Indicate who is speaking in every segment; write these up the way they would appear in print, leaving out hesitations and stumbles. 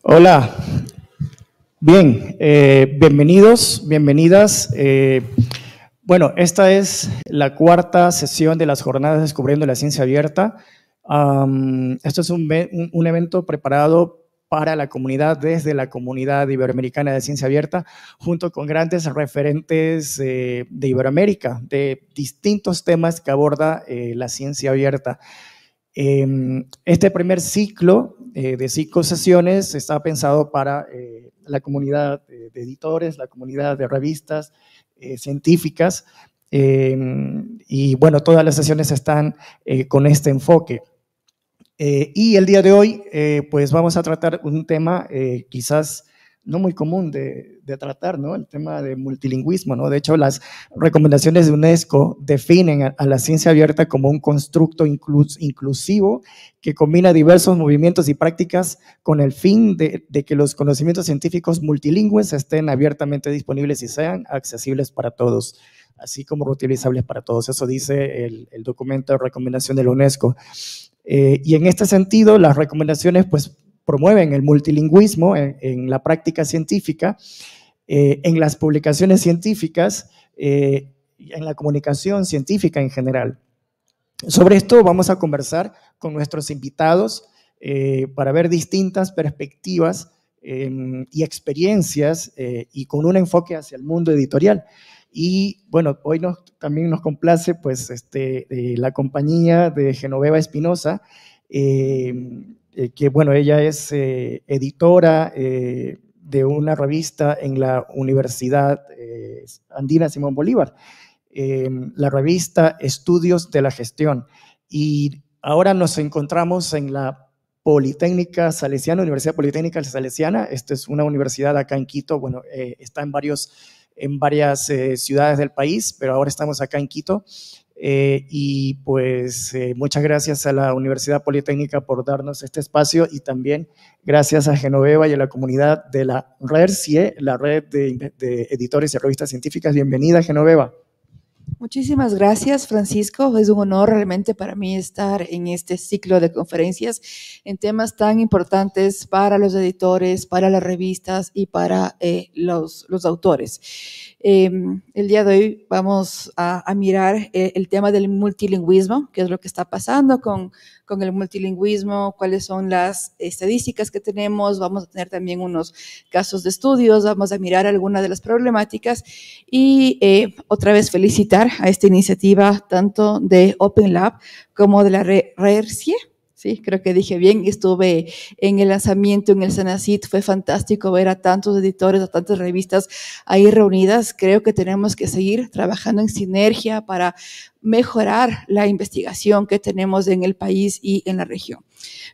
Speaker 1: Hola, bien, bienvenidos, bienvenidas. Bueno, esta es la cuarta sesión de las jornadas Descubriendo la Ciencia Abierta. Esto es un evento preparado para la comunidad, desde la comunidad iberoamericana de Ciencia Abierta, junto con grandes referentes de Iberoamérica, de distintos temas que aborda la ciencia abierta. Este primer ciclo de 5 sesiones está pensado para la comunidad de editores, la comunidad de revistas científicas, y bueno, todas las sesiones están con este enfoque. Y el día de hoy, pues vamos a tratar un tema quizás no muy común de tratar, ¿no? El tema de multilingüismo, ¿no? De hecho, las recomendaciones de UNESCO definen a la ciencia abierta como un constructo inclusivo que combina diversos movimientos y prácticas con el fin de que los conocimientos científicos multilingües estén abiertamente disponibles y sean accesibles para todos, así como reutilizables para todos. Eso dice el documento de recomendación de la UNESCO. Y en este sentido, las recomendaciones pues, promueven el multilingüismo en la práctica científica, en las publicaciones científicas, y en la comunicación científica en general. Sobre esto vamos a conversar con nuestros invitados para ver distintas perspectivas y experiencias y con un enfoque hacia el mundo editorial. Y bueno, hoy también nos complace pues, la compañía de Genoveva Espinosa, que bueno, ella es editora de una revista en la Universidad Andina Simón Bolívar, la revista Estudios de la Gestión. Y ahora nos encontramos en la Politécnica Salesiana, Universidad Politécnica Salesiana. Esta es una universidad acá en Quito. Bueno, está en varias ciudades del país, pero ahora estamos acá en Quito. Y pues muchas gracias a la Universidad Politécnica por darnos este espacio, y también gracias a Genoveva y a la comunidad de la RERCIE, la Red de Editores y Revistas Científicas. Bienvenida, Genoveva.
Speaker 2: Muchísimas gracias, Francisco. Es un honor realmente para mí estar en este ciclo de conferencias en temas tan importantes para los editores, para las revistas y para los autores. El día de hoy vamos a mirar el tema del multilingüismo, qué es lo que está pasando con el multilingüismo, cuáles son las estadísticas que tenemos. Vamos a tener también unos casos de estudios, vamos a mirar algunas de las problemáticas y otra vez felicitar a esta iniciativa tanto de Open Lab como de la RERCIE. Sí, creo que dije bien, estuve en el lanzamiento en el Senacit, fue fantástico ver a tantos editores, a tantas revistas ahí reunidas. Creo que tenemos que seguir trabajando en sinergia para mejorar la investigación que tenemos en el país y en la región.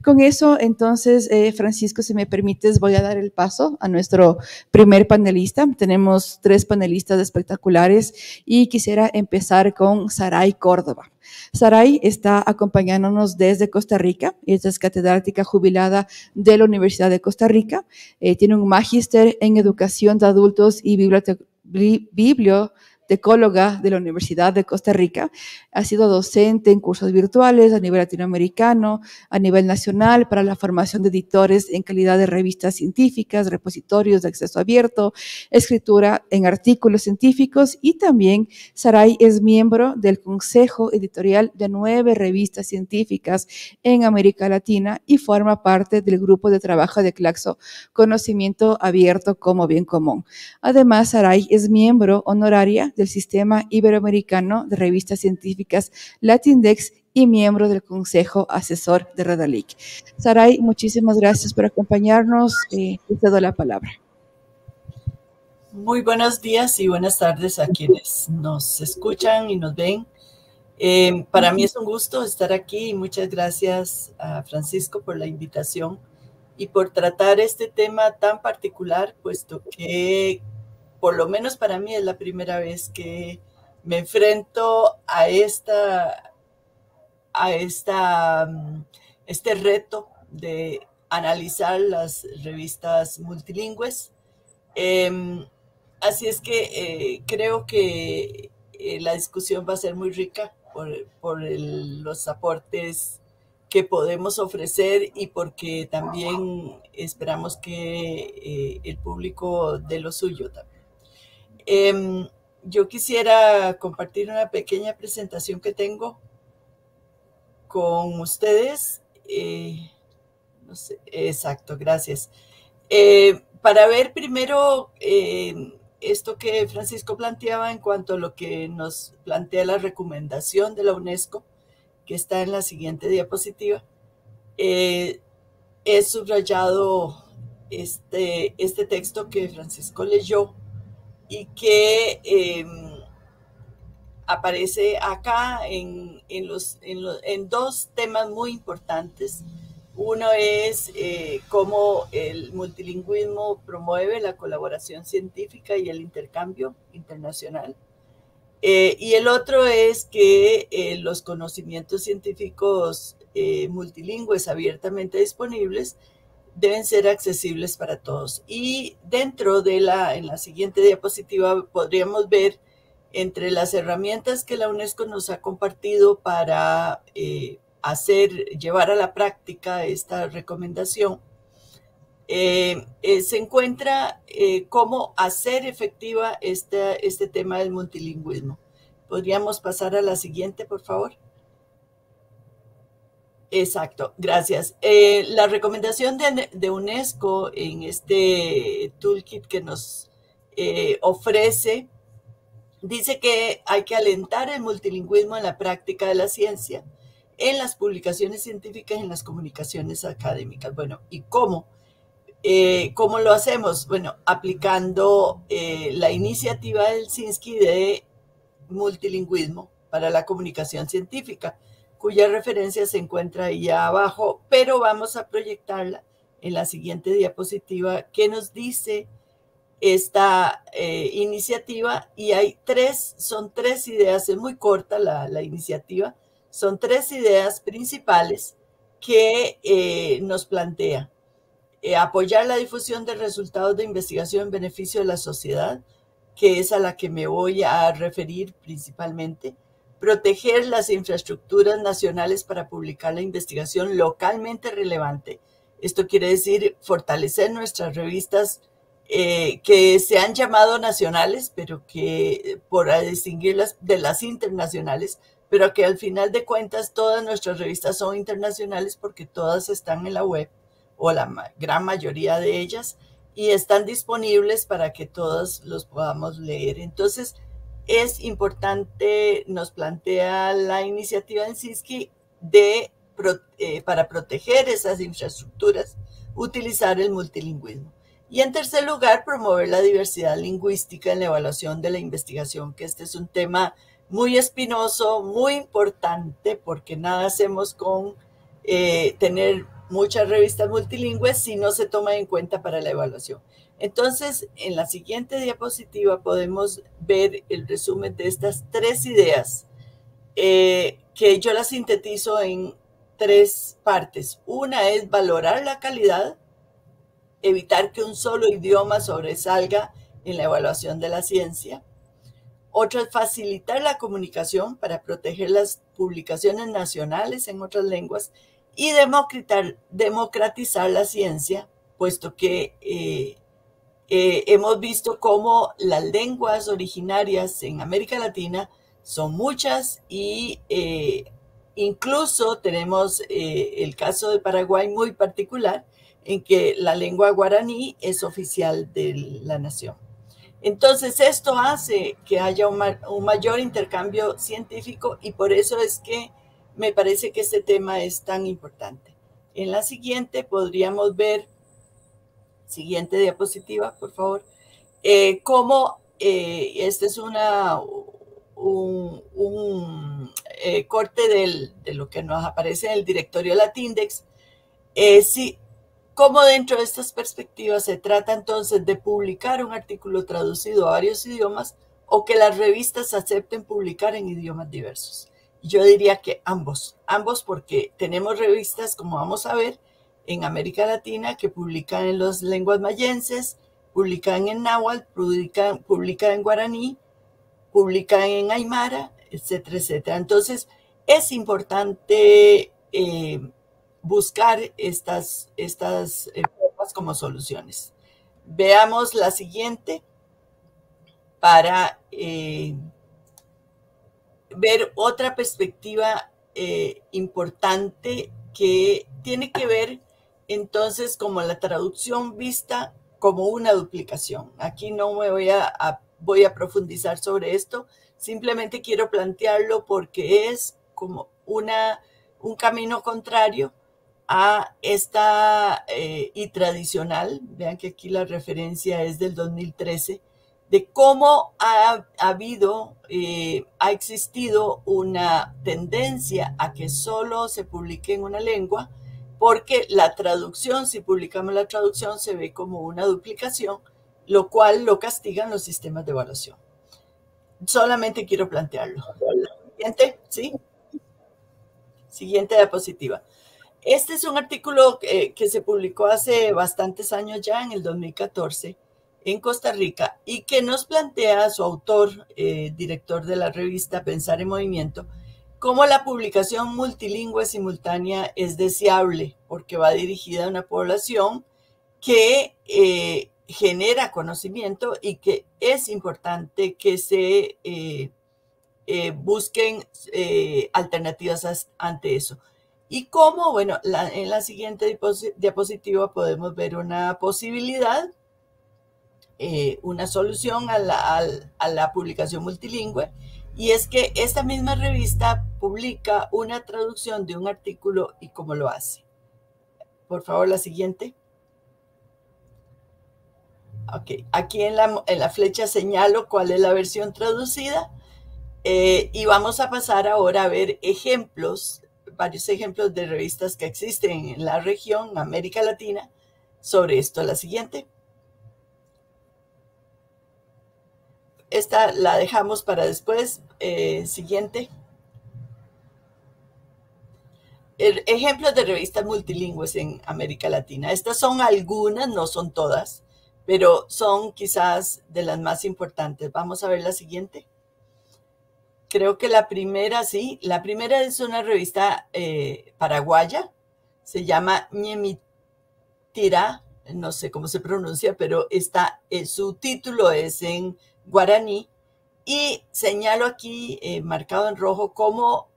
Speaker 2: Con eso, entonces, Francisco, si me permites, voy a dar el paso a nuestro primer panelista. Tenemos 3 panelistas espectaculares y quisiera empezar con Saray Córdoba. Saray está acompañándonos desde Costa Rica. Ella es catedrática jubilada de la Universidad de Costa Rica. Tiene un magíster en educación de adultos y bibliotecóloga de la Universidad de Costa Rica. Ha sido docente en cursos virtuales a nivel latinoamericano, a nivel nacional, para la formación de editores en calidad de revistas científicas, repositorios de acceso abierto, escritura en artículos científicos, y también Saray es miembro del Consejo Editorial de 9 revistas científicas en América Latina y forma parte del grupo de trabajo de Claxo Conocimiento Abierto como Bien Común. Además, Saray es miembro honoraria del Sistema Iberoamericano de Revistas Científicas Latindex y miembro del Consejo Asesor de Redalic. Saray, muchísimas gracias por acompañarnos. Te cedo la palabra.
Speaker 3: Muy buenos días y buenas tardes a quienes nos escuchan y nos ven. Para mí es un gusto estar aquí y muchas gracias a Francisco por la invitación y por tratar este tema tan particular, puesto que por lo menos para mí es la primera vez que me enfrento a este reto de analizar las revistas multilingües. Así es que creo que la discusión va a ser muy rica por los aportes que podemos ofrecer y porque también esperamos que el público dé lo suyo también. Yo quisiera compartir una pequeña presentación que tengo con ustedes. No sé, exacto, gracias. Para ver primero esto que Francisco planteaba en cuanto a lo que nos plantea la recomendación de la UNESCO, que está en la siguiente diapositiva. He subrayado este texto que Francisco leyó y que aparece acá en dos temas muy importantes. Uno es cómo el multilingüismo promueve la colaboración científica y el intercambio internacional. Y el otro es que los conocimientos científicos multilingües abiertamente disponibles deben ser accesibles para todos. Y dentro de en la siguiente diapositiva podríamos ver entre las herramientas que la UNESCO nos ha compartido para llevar a la práctica esta recomendación, se encuentra cómo hacer efectiva este tema del multilingüismo. ¿Podríamos pasar a la siguiente, por favor? Exacto, gracias. La recomendación de UNESCO en este toolkit que nos ofrece dice que hay que alentar el multilingüismo en la práctica de la ciencia, en las publicaciones científicas y en las comunicaciones académicas. Bueno, ¿y cómo? ¿Cómo lo hacemos? Bueno, aplicando la iniciativa de Helsinki de multilingüismo para la comunicación científica, cuya referencia se encuentra ahí abajo, pero vamos a proyectarla en la siguiente diapositiva que nos dice esta iniciativa, y son tres ideas, es muy corta la iniciativa, son tres ideas principales que nos plantea. Apoyar la difusión de resultados de investigación en beneficio de la sociedad, que es a la que me voy a referir principalmente. Proteger las infraestructuras nacionales para publicar la investigación localmente relevante. Esto quiere decir fortalecer nuestras revistas que se han llamado nacionales, pero que por distinguirlas de las internacionales, pero que al final de cuentas todas nuestras revistas son internacionales porque todas están en la web, o la gran mayoría de ellas, y están disponibles para que todos los podamos leer. Entonces, es importante, nos plantea la iniciativa de Helsinki para proteger esas infraestructuras, utilizar el multilingüismo. Y en tercer lugar, promover la diversidad lingüística en la evaluación de la investigación, que este es un tema muy espinoso, muy importante, porque nada hacemos con tener muchas revistas multilingües si no se toma en cuenta para la evaluación. Entonces, en la siguiente diapositiva podemos ver el resumen de estas tres ideas, que yo las sintetizo en tres partes. Una es valorar la calidad, evitar que un solo idioma sobresalga en la evaluación de la ciencia. Otra es facilitar la comunicación para proteger las publicaciones nacionales en otras lenguas y democratizar la ciencia, puesto que hemos visto cómo las lenguas originarias en América Latina son muchas y incluso tenemos el caso de Paraguay muy particular, en que la lengua guaraní es oficial de la nación. Entonces, esto hace que haya un mayor intercambio científico y por eso es que me parece que este tema es tan importante. En la siguiente podríamos ver, siguiente diapositiva, por favor, cómo este es un corte de lo que nos aparece en el directorio Latindex. Cómo dentro de estas perspectivas se trata entonces de publicar un artículo traducido a varios idiomas o que las revistas acepten publicar en idiomas diversos. Yo diría que ambos porque tenemos revistas, como vamos a ver, en América Latina que publican en las lenguas mayenses, publican en náhuatl, publican en guaraní, publican en aymara, etcétera, etcétera. Entonces, es importante buscar estas formas como soluciones. Veamos la siguiente para ver otra perspectiva importante que tiene que ver entonces como la traducción vista como una duplicación. Aquí no me voy a profundizar sobre esto, simplemente quiero plantearlo porque es como un camino contrario a esta y tradicional, vean que aquí la referencia es del 2013, de cómo ha existido una tendencia a que solo se publique en una lengua, porque la traducción, si publicamos la traducción, se ve como una duplicación, lo cual lo castigan los sistemas de evaluación. Solamente quiero plantearlo. Siguiente, ¿sí? Siguiente diapositiva. Este es un artículo que se publicó hace bastantes años ya, en el 2014, en Costa Rica, y que nos plantea su autor, director de la revista Pensar en Movimiento, cómo la publicación multilingüe simultánea es deseable, porque va dirigida a una población que genera conocimiento y que es importante que se busquen alternativas ante eso. Y cómo, bueno, en la siguiente diapositiva podemos ver una posibilidad, una solución a la publicación multilingüe, y es que esta misma revista publica una traducción de un artículo y cómo lo hace. Por favor, la siguiente. Ok, aquí en la flecha señalo cuál es la versión traducida, y vamos a pasar ahora a ver ejemplos, varios ejemplos de revistas que existen en la región, América Latina, sobre esto. La siguiente. Esta la dejamos para después. Siguiente. Ejemplos de revistas multilingües en América Latina. Estas son algunas, no son todas, pero son quizás de las más importantes. Vamos a ver la siguiente. Creo que la primera, sí. La primera es una revista paraguaya. Se llama Ñemitira. No sé cómo se pronuncia, pero su título es en guaraní. Y señalo aquí, marcado en rojo, cómo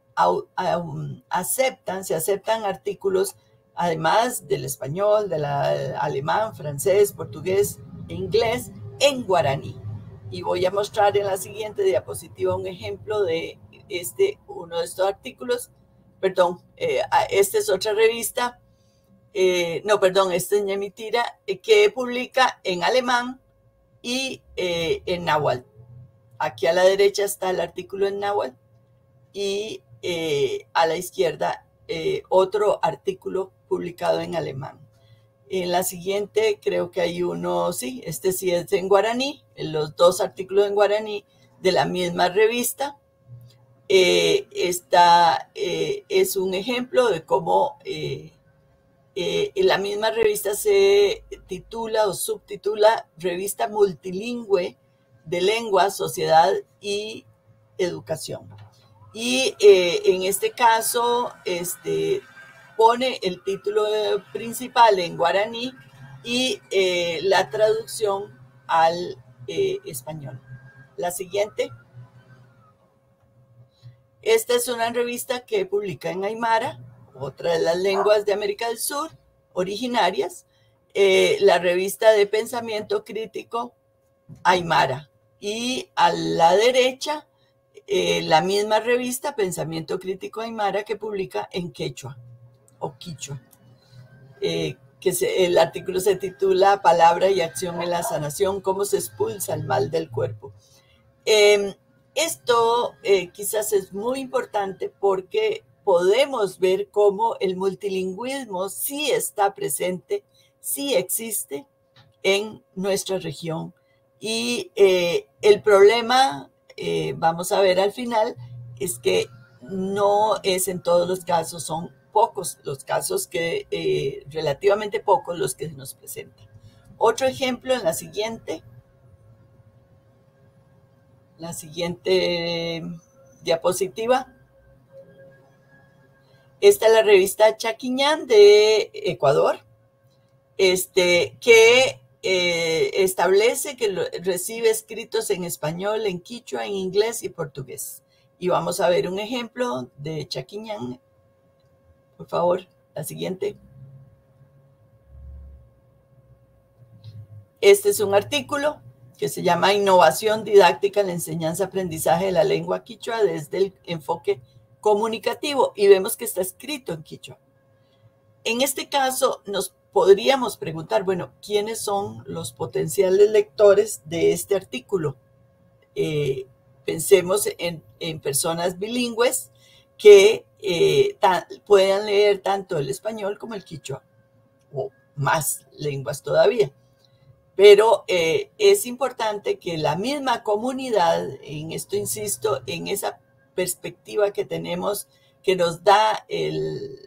Speaker 3: se aceptan artículos, además del español, del alemán, francés, portugués e inglés, en guaraní. Y voy a mostrar en la siguiente diapositiva un ejemplo de uno de estos artículos. Perdón, esta es otra revista. Esta es Ñemitira, que publica en alemán y en náhuatl. Aquí a la derecha está el artículo en náhuatl y a la izquierda otro artículo publicado en alemán. En la siguiente creo que hay uno, sí, este sí es en guaraní, los dos artículos en guaraní de la misma revista. Esta es un ejemplo de cómo la misma revista se titula o subtitula Revista Multilingüe de Lengua, Sociedad y Educación. Y en este caso pone el título principal en guaraní y la traducción al español. La siguiente. Esta es una revista que publica en aymara, otra de las lenguas de América del Sur originarias, la revista de pensamiento crítico aymara. Y a la derecha, la misma revista Pensamiento Crítico Aymara, que publica en quechua o quichua. El artículo se titula Palabra y acción en la sanación, cómo se expulsa el mal del cuerpo. Esto quizás es muy importante porque podemos ver cómo el multilingüismo sí está presente, sí existe en nuestra región. Y el problema, vamos a ver al final, es que no es en todos los casos, son pocos los casos relativamente pocos los que nos presentan. Otro ejemplo en la siguiente diapositiva. Esta es la revista Chaquiñán de Ecuador, que establece que recibe escritos en español, en quichua, en inglés y portugués. Y vamos a ver un ejemplo de Chaquiñán. Por favor, la siguiente. Este es un artículo que se llama Innovación didáctica en la enseñanza-aprendizaje de la lengua quichua desde el enfoque comunicativo, y vemos que está escrito en quichua. En este caso nos podríamos preguntar, bueno, ¿quiénes son los potenciales lectores de este artículo? Pensemos en personas bilingües que puedan leer tanto el español como el quichua, o más lenguas todavía. Pero es importante que la misma comunidad, en esto insisto, en esa perspectiva que tenemos, que nos da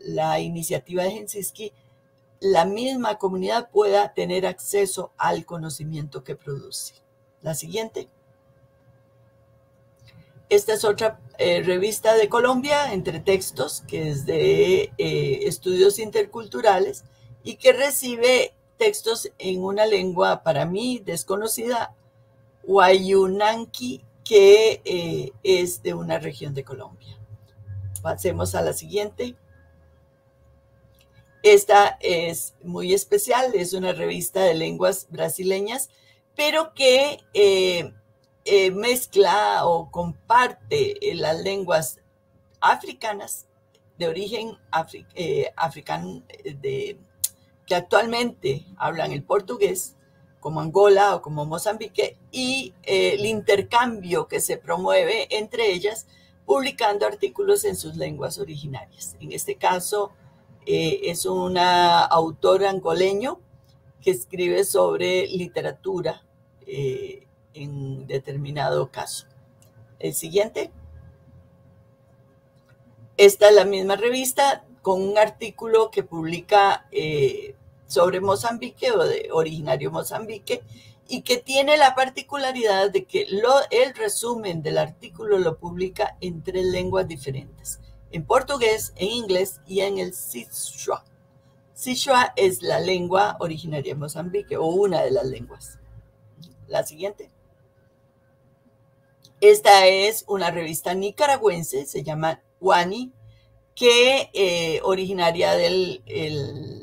Speaker 3: la iniciativa de Gensiski, la misma comunidad pueda tener acceso al conocimiento que produce. La siguiente. Esta es otra revista de Colombia, Entre Textos, que es de estudios interculturales y que recibe textos en una lengua para mí desconocida, Guayunanqui, que es de una región de Colombia. Pasemos a la siguiente. Esta es muy especial, es una revista de lenguas brasileñas, pero que mezcla o comparte las lenguas africanas de origen africano, que actualmente hablan el portugués, como Angola o como Mozambique, y el intercambio que se promueve entre ellas, publicando artículos en sus lenguas originarias. En este caso, es una autora angoleño que escribe sobre literatura en determinado caso. El siguiente. Esta es la misma revista con un artículo que publica sobre Mozambique o de originario Mozambique, y que tiene la particularidad de que el resumen del artículo lo publica en 3 lenguas diferentes: en portugués, en inglés y en el Sichua. Sichua es la lengua originaria de Mozambique, o una de las lenguas. La siguiente. Esta es una revista nicaragüense, se llama Wani, que originaria de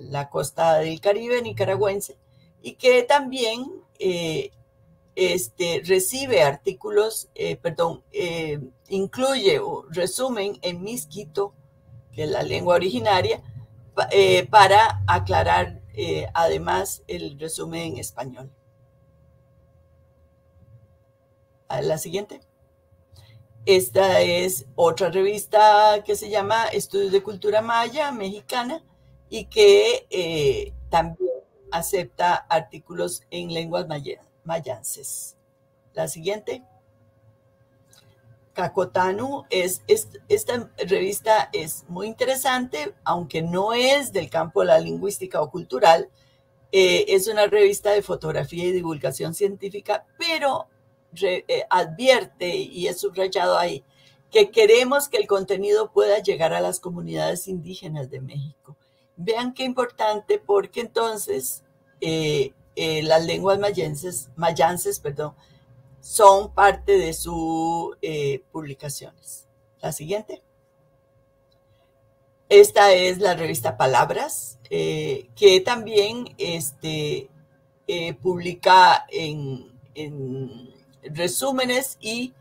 Speaker 3: la costa del Caribe nicaragüense, y que también recibe artículos, incluye resumen en misquito, que es la lengua originaria, para aclarar además el resumen en español. A la siguiente. Esta es otra revista que se llama Estudios de Cultura Maya Mexicana, y que también acepta artículos en lenguas mayances. La siguiente. Cacotanu esta revista es muy interesante, aunque no es del campo de la lingüística o cultural. Es una revista de fotografía y divulgación científica, pero advierte, y es subrayado ahí, que queremos que el contenido pueda llegar a las comunidades indígenas de México. Vean qué importante, porque entonces las lenguas mayances, son parte de sus publicaciones. La siguiente. Esta es la revista Palabras, que también publica en resúmenes y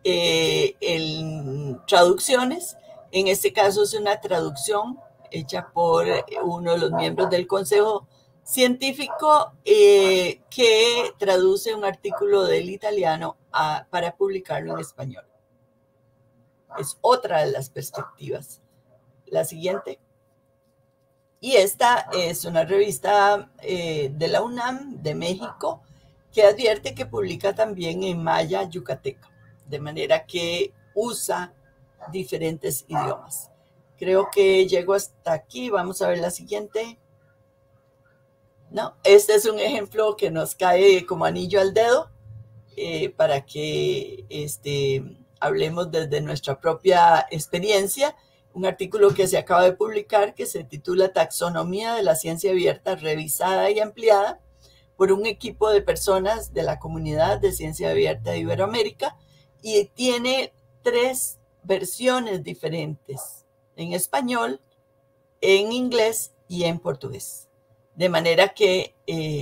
Speaker 3: en traducciones. En este caso es una traducción hecha por uno de los miembros del Consejo Científico, que traduce un artículo del italiano para publicarlo en español. Es otra de las perspectivas. La siguiente. Y esta es una revista de la UNAM de México, que advierte que publica también en maya yucateco, de manera que usa diferentes idiomas. Creo que llego hasta aquí. Vamos a ver la siguiente. No, este es un ejemplo que nos cae como anillo al dedo, para que hablemos desde nuestra propia experiencia. un artículo que se acaba de publicar que se titula Taxonomía de la ciencia abierta revisada y ampliada por un equipo de personas de la comunidad de ciencia abierta de Iberoamérica, y tiene 3 versiones diferentes, en español, en inglés y en portugués. De manera que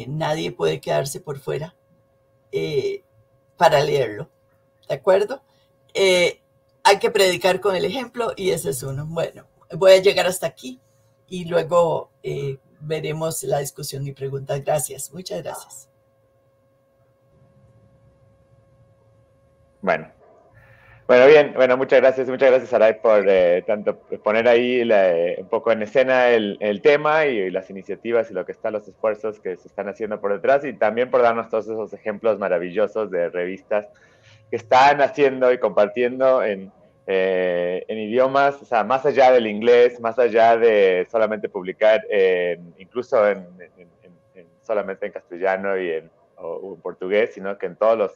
Speaker 3: nadie puede quedarse por fuera para leerlo. ¿De acuerdo? Hay que predicar con el ejemplo y ese es uno. Bueno, voy a llegar hasta aquí y luego veremos la discusión y preguntas. Gracias, muchas gracias.
Speaker 4: Bueno, bien, muchas gracias Saray por tanto poner ahí un poco en escena el tema y las iniciativas y lo que están los esfuerzos que se están haciendo por detrás, y también por darnos todos esos ejemplos maravillosos de revistas que están haciendo y compartiendo en idiomas, o sea, más allá del inglés, más allá de solamente publicar incluso solamente en castellano o en portugués, sino que en todos los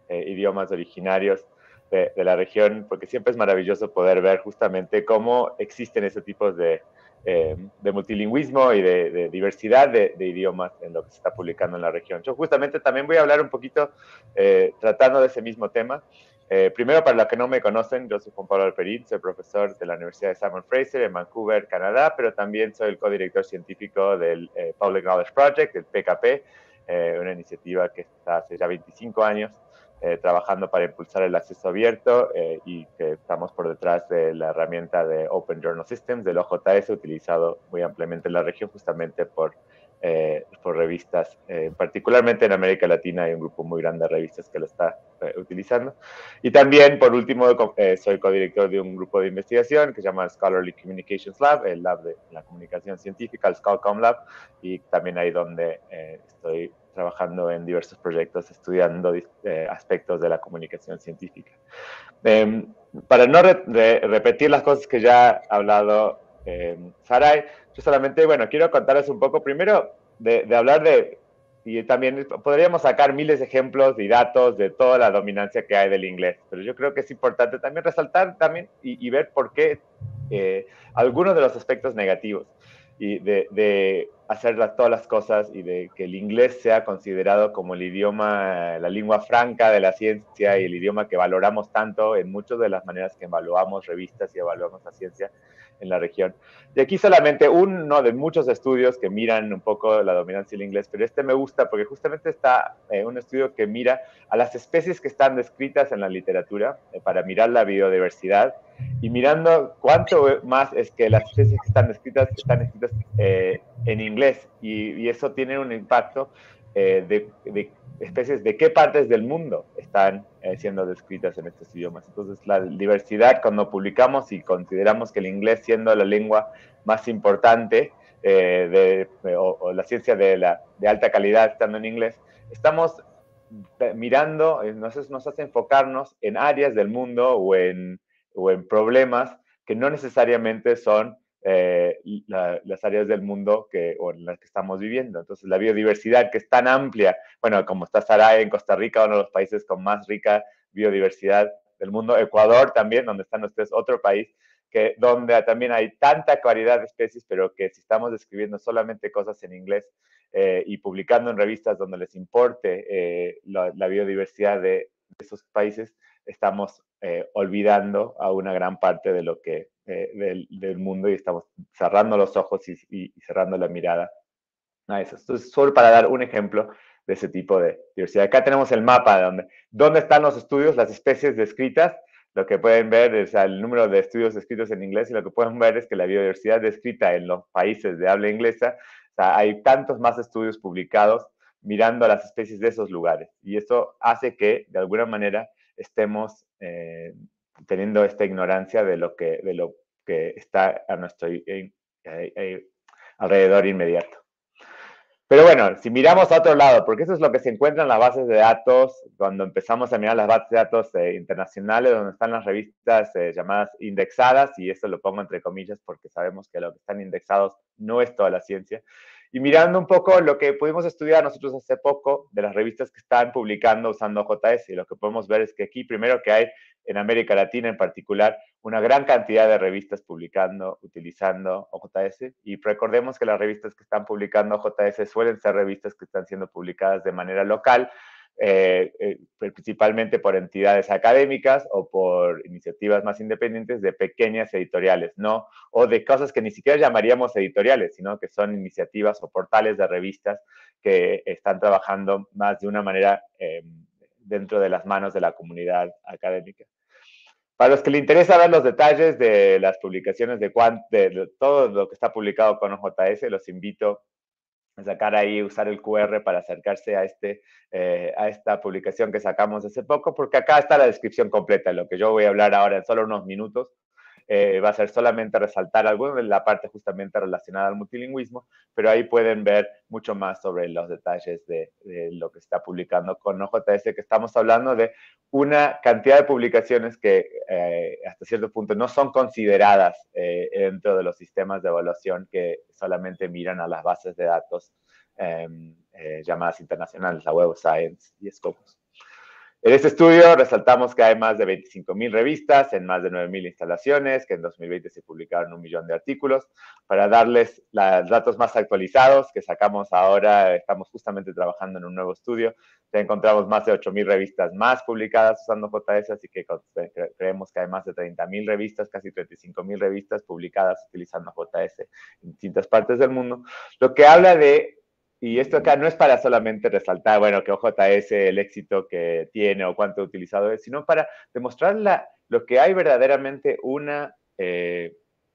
Speaker 4: idiomas originarios de la región, porque siempre es maravilloso poder ver justamente cómo existen ese tipo de multilingüismo y de diversidad de idiomas en lo que se está publicando en la región. Yo justamente también voy a hablar un poquito tratando de ese mismo tema. Primero, para los que no me conocen, yo soy Juan Pablo Alperín, soy profesor de la Universidad de Simon Fraser en Vancouver, Canadá, pero también soy el codirector científico del Public Knowledge Project, el PKP, una iniciativa que está hace ya 25 años trabajando para impulsar el acceso abierto y que estamos por detrás de la herramienta de Open Journal Systems, del OJS, utilizado muy ampliamente en la región justamente por revistas, particularmente en América Latina hay un grupo muy grande de revistas que lo está utilizando. Y también, por último, soy codirector de un grupo de investigación que se llama Scholarly Communications Lab, el lab de la comunicación científica, el ScholarCom Lab, y también ahí donde estoy trabajando en diversos proyectos, estudiando aspectos de la comunicación científica. Para no repetir las cosas que ya ha hablado Saray, yo solamente, quiero contarles un poco, primero, de hablar y también podríamos sacar miles de ejemplos y datos de toda la dominancia que hay del inglés, pero yo creo que es importante también resaltar también y ver por qué algunos de los aspectos negativos y de hacer todas las cosas y de que el inglés sea considerado como el idioma, la lengua franca de la ciencia y el idioma que valoramos tanto en muchas de las maneras que evaluamos revistas y evaluamos la ciencia en la región. Y aquí solamente uno de muchos estudios que miran un poco la dominancia del inglés, pero este me gusta porque justamente está un estudio que mira a las especies que están descritas en la literatura para mirar la biodiversidad y mirando cuánto más es que las especies que están escritas en inglés, y eso tiene un impacto de especies de qué partes del mundo están siendo descritas en estos idiomas. Entonces, la diversidad, cuando publicamos y consideramos que el inglés siendo la lengua más importante o la ciencia de alta calidad estando en inglés, estamos mirando, nos hace enfocarnos en áreas del mundo o en problemas que no necesariamente son las áreas del mundo en las que estamos viviendo. Entonces, la biodiversidad, que es tan amplia, como está Saray en Costa Rica, uno de los países con más rica biodiversidad del mundo, Ecuador también, donde están ustedes, otro país, donde también hay tanta variedad de especies, pero que si estamos describiendo solamente cosas en inglés y publicando en revistas donde les importe la biodiversidad de esos países, estamos olvidando a una gran parte de lo que del mundo y estamos cerrando los ojos y cerrando la mirada a eso. Entonces, solo para dar un ejemplo de ese tipo de diversidad. Acá tenemos el mapa donde están los estudios, las especies descritas. Lo que pueden ver es el número de estudios escritos en inglés y lo que pueden ver es que la biodiversidad descrita en los países de habla inglesa, o sea, hay tantos más estudios publicados mirando a las especies de esos lugares. Y eso hace que, de alguna manera, estemos teniendo esta ignorancia de lo que está a nuestro alrededor inmediato. Pero bueno, si miramos a otro lado, porque eso es lo que se encuentra en las bases de datos, cuando empezamos a mirar las bases de datos internacionales, donde están las revistas llamadas indexadas, y esto lo pongo entre comillas porque sabemos que lo que están indexados no es toda la ciencia. Y mirando un poco lo que pudimos estudiar nosotros hace poco de las revistas que están publicando usando OJS, y lo que podemos ver es que aquí, primero que hay en América Latina en particular, una gran cantidad de revistas publicando, utilizando OJS, y recordemos que las revistas que están publicando OJS suelen ser revistas que están siendo publicadas de manera local, principalmente por entidades académicas o por iniciativas más independientes de pequeñas editoriales, ¿no? O de cosas que ni siquiera llamaríamos editoriales, sino que son iniciativas o portales de revistas que están trabajando más de una manera dentro de las manos de la comunidad académica. Para los que les interesa ver los detalles de las publicaciones de todo lo que está publicado con OJS, los invito a sacar ahí, usar el QR para acercarse a esta publicación que sacamos hace poco, porque acá está la descripción completa de lo que yo voy a hablar ahora en solo unos minutos. Va a ser solamente resaltar alguna de la parte justamente relacionada al multilingüismo, pero ahí pueden ver mucho más sobre los detalles de lo que está publicando con OJS, que estamos hablando de una cantidad de publicaciones que hasta cierto punto no son consideradas dentro de los sistemas de evaluación que solamente miran a las bases de datos llamadas internacionales, la Web of Science y Scopus. En este estudio resaltamos que hay más de 25.000 revistas en más de 9.000 instalaciones, que en 2020 se publicaron 1 millón de artículos. Para darles los datos más actualizados que sacamos ahora, estamos justamente trabajando en un nuevo estudio. Ya encontramos más de 8.000 revistas más publicadas usando JS, así que creemos que hay más de 30.000 revistas, casi 35.000 revistas publicadas utilizando JS en distintas partes del mundo. Lo que habla de... Y esto acá no es para solamente resaltar, bueno, que OJS, el éxito que tiene o cuánto utilizado es, sino para demostrar lo que hay verdaderamente una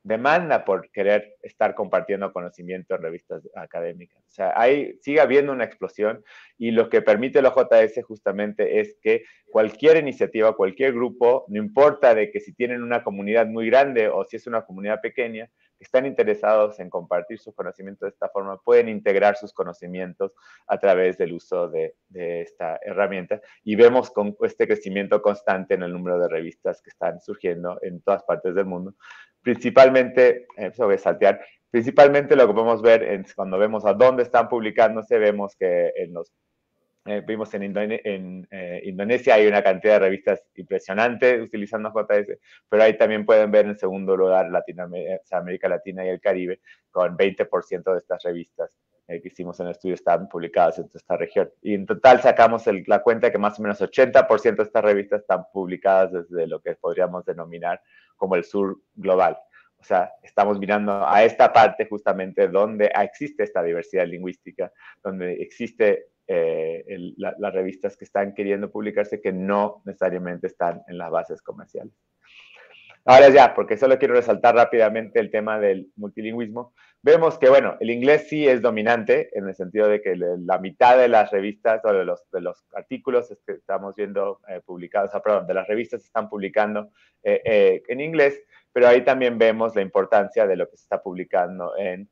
Speaker 4: demanda por querer estar compartiendo conocimiento en revistas académicas. O sea, sigue habiendo una explosión y lo que permite el OJS justamente es que cualquier iniciativa, cualquier grupo, no importa de que si tienen una comunidad muy grande o si es una comunidad pequeña, que están interesados en compartir sus conocimientos de esta forma, pueden integrar sus conocimientos a través del uso de esta herramienta. Y vemos con este crecimiento constante en el número de revistas que están surgiendo en todas partes del mundo. Principalmente, eso voy a saltear, principalmente lo que podemos ver es cuando vemos a dónde están publicándose, vemos que vimos en Indonesia hay una cantidad de revistas impresionante utilizando JS, pero ahí también pueden ver en segundo lugar América Latina y el Caribe, con 20% de estas revistas que hicimos en el estudio están publicadas en esta región. Y en total sacamos la cuenta que más o menos 80% de estas revistas están publicadas desde lo que podríamos denominar como el sur global. O sea, estamos mirando a esta parte justamente donde existe esta diversidad lingüística, donde existe las revistas que están queriendo publicarse que no necesariamente están en las bases comerciales. Ahora ya, porque solo quiero resaltar rápidamente el tema del multilingüismo, vemos que, bueno, el inglés sí es dominante en el sentido de que la mitad de las revistas o de los artículos que estamos viendo publicados, de las revistas están publicando en inglés, pero ahí también vemos la importancia de lo que se está publicando en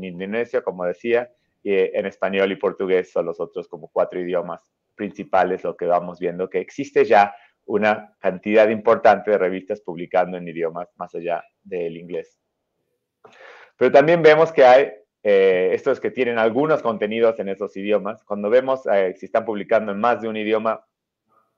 Speaker 4: Indonesia, como decía, y en español y portugués son los otros como 4 idiomas principales, lo que vamos viendo que existe ya una cantidad importante de revistas publicando en idiomas más allá del inglés. Pero también vemos que hay estos que tienen algunos contenidos en esos idiomas. Cuando vemos si están publicando en más de un idioma,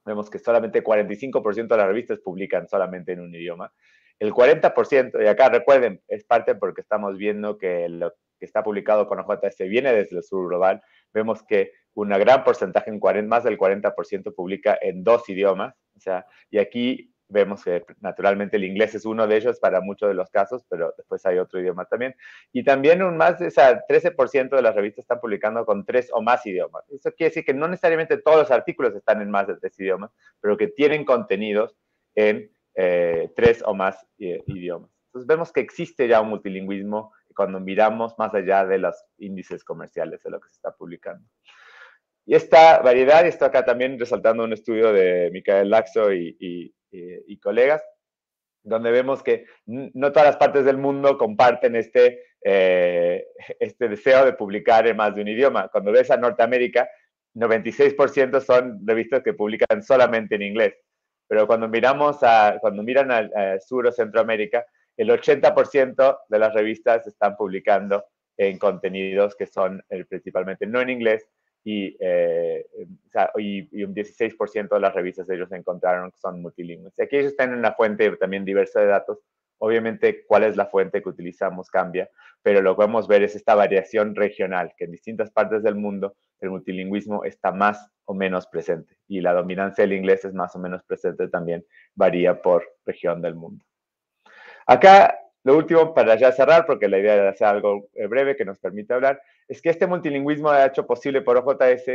Speaker 4: vemos que solamente 45% de las revistas publican solamente en un idioma. El 40%, y acá recuerden, es parte porque estamos viendo que lo que está publicado con OJS viene desde el sur global. Vemos que un gran porcentaje, más del 40%, publica en 2 idiomas. O sea, y aquí vemos que naturalmente el inglés es uno de ellos para muchos de los casos, pero después hay otro idioma también. Y también 13% de las revistas están publicando con 3 o más idiomas. Eso quiere decir que no necesariamente todos los artículos están en más de 3 idiomas, pero que tienen contenidos en 3 o más idiomas. Entonces vemos que existe ya un multilingüismo cuando miramos más allá de los índices comerciales de lo que se está publicando. Y esta variedad, y esto acá también resaltando un estudio de Micael Laxo y colegas, donde vemos que no todas las partes del mundo comparten este deseo de publicar en más de un idioma. Cuando ves a Norteamérica, 96% son revistas que publican solamente en inglés. Pero cuando miran al Sur o Centroamérica, el 80% de las revistas están publicando en contenidos que son principalmente no en inglés, y un 16% de las revistas ellos encontraron que son multilingües. Y aquí ellos tienen una fuente también diversa de datos. Obviamente, cuál es la fuente que utilizamos cambia, pero lo que podemos ver es esta variación regional, que en distintas partes del mundo el multilingüismo está más o menos presente, y la dominancia del inglés es más o menos presente también, varía por región del mundo. Acá, lo último para ya cerrar, porque la idea era hacer algo breve que nos permite hablar, es que este multilingüismo hecho posible por OJS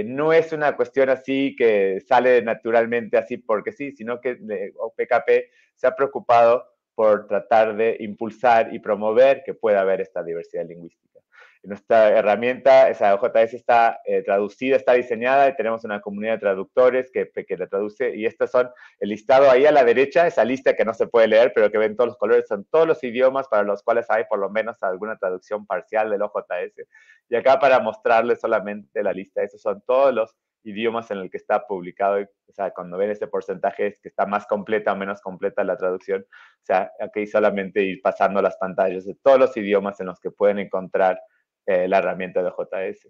Speaker 4: no es una cuestión así que sale naturalmente así porque sí, sino que PKP se ha preocupado por tratar de impulsar y promover que pueda haber esta diversidad lingüística. Nuestra herramienta, esa OJS está traducida, está diseñada, y tenemos una comunidad de traductores que la traduce, y estos son el listado ahí a la derecha, esa lista que no se puede leer, pero que ven todos los colores, son todos los idiomas para los cuales hay por lo menos alguna traducción parcial del OJS. Y acá para mostrarles solamente la lista, esos son todos los idiomas en el que está publicado, o sea, cuando ven ese porcentaje es que está más completa o menos completa la traducción, o sea, aquí solamente ir pasando las pantallas de todos los idiomas en los que pueden encontrar la herramienta de OJS.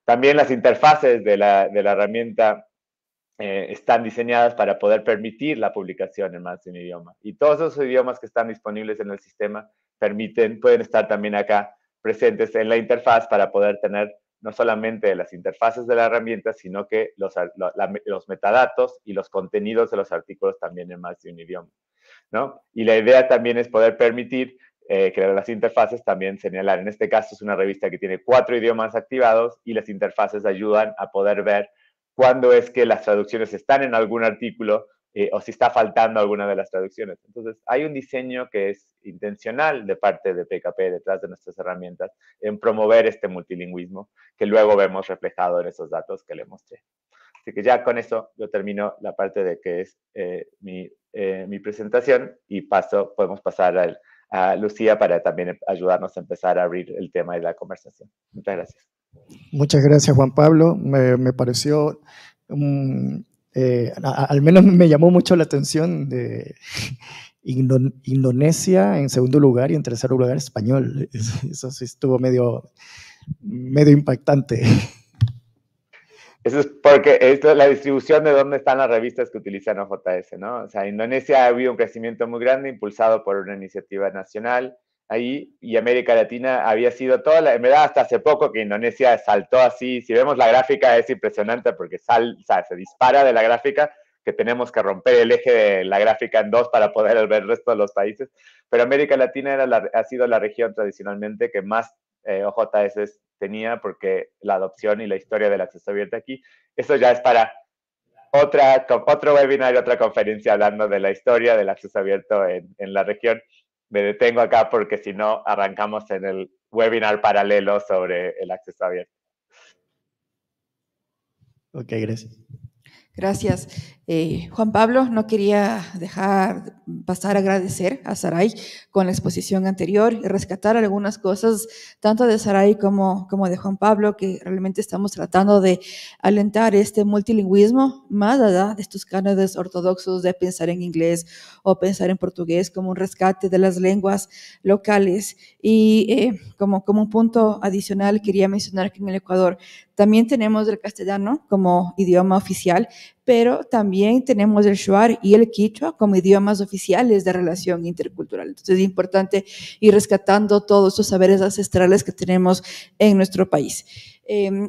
Speaker 4: También las interfaces de la herramienta están diseñadas para poder permitir la publicación en más de un idioma. Y todos esos idiomas que están disponibles en el sistema pueden estar también acá presentes en la interfaz para poder tener no solamente las interfaces de la herramienta, sino que los metadatos y los contenidos de los artículos también en más de un idioma, ¿no? Y la idea también es poder permitir que las interfaces también señalar. En este caso es una revista que tiene 4 idiomas activados, y las interfaces ayudan a poder ver cuándo es que las traducciones están en algún artículo o si está faltando alguna de las traducciones. Entonces, hay un diseño que es intencional de parte de PKP detrás de nuestras herramientas en promover este multilingüismo que luego vemos reflejado en esos datos que le mostré. Así que ya con eso yo termino la parte de que es mi presentación, y podemos pasar a Lucía para también ayudarnos a empezar a abrir el tema de la conversación. Muchas gracias.
Speaker 1: Muchas gracias, Juan Pablo. Me pareció, al menos me llamó mucho la atención de Indonesia en segundo lugar, y en tercer lugar español. Eso sí estuvo medio impactante.
Speaker 4: Eso es porque esto es la distribución de dónde están las revistas que utilizan OJS, ¿no? O sea, Indonesia ha habido un crecimiento muy grande impulsado por una iniciativa nacional ahí, y América Latina había sido en verdad hasta hace poco que Indonesia saltó así. Si vemos la gráfica es impresionante porque se dispara de la gráfica, que tenemos que romper el eje de la gráfica en dos para poder ver el resto de los países, pero América Latina ha sido la región tradicionalmente que más OJS tenía, porque la adopción y la historia del acceso abierto aquí, eso ya es para otro webinar y otra conferencia hablando de la historia del acceso abierto en la región. Me detengo acá porque si no arrancamos en el webinar paralelo sobre el acceso abierto.
Speaker 1: Ok, gracias.
Speaker 2: Gracias. Juan Pablo, no quería dejar pasar a agradecer a Saray con la exposición anterior y rescatar algunas cosas, tanto de Saray como de Juan Pablo, que realmente estamos tratando de alentar este multilingüismo, más allá de estos cánones ortodoxos de pensar en inglés o pensar en portugués, como un rescate de las lenguas locales. Y como un punto adicional, quería mencionar que en el Ecuador también tenemos el castellano como idioma oficial, pero también tenemos el shuar y el quichua como idiomas oficiales de relación intercultural. Entonces es importante ir rescatando todos estos saberes ancestrales que tenemos en nuestro país.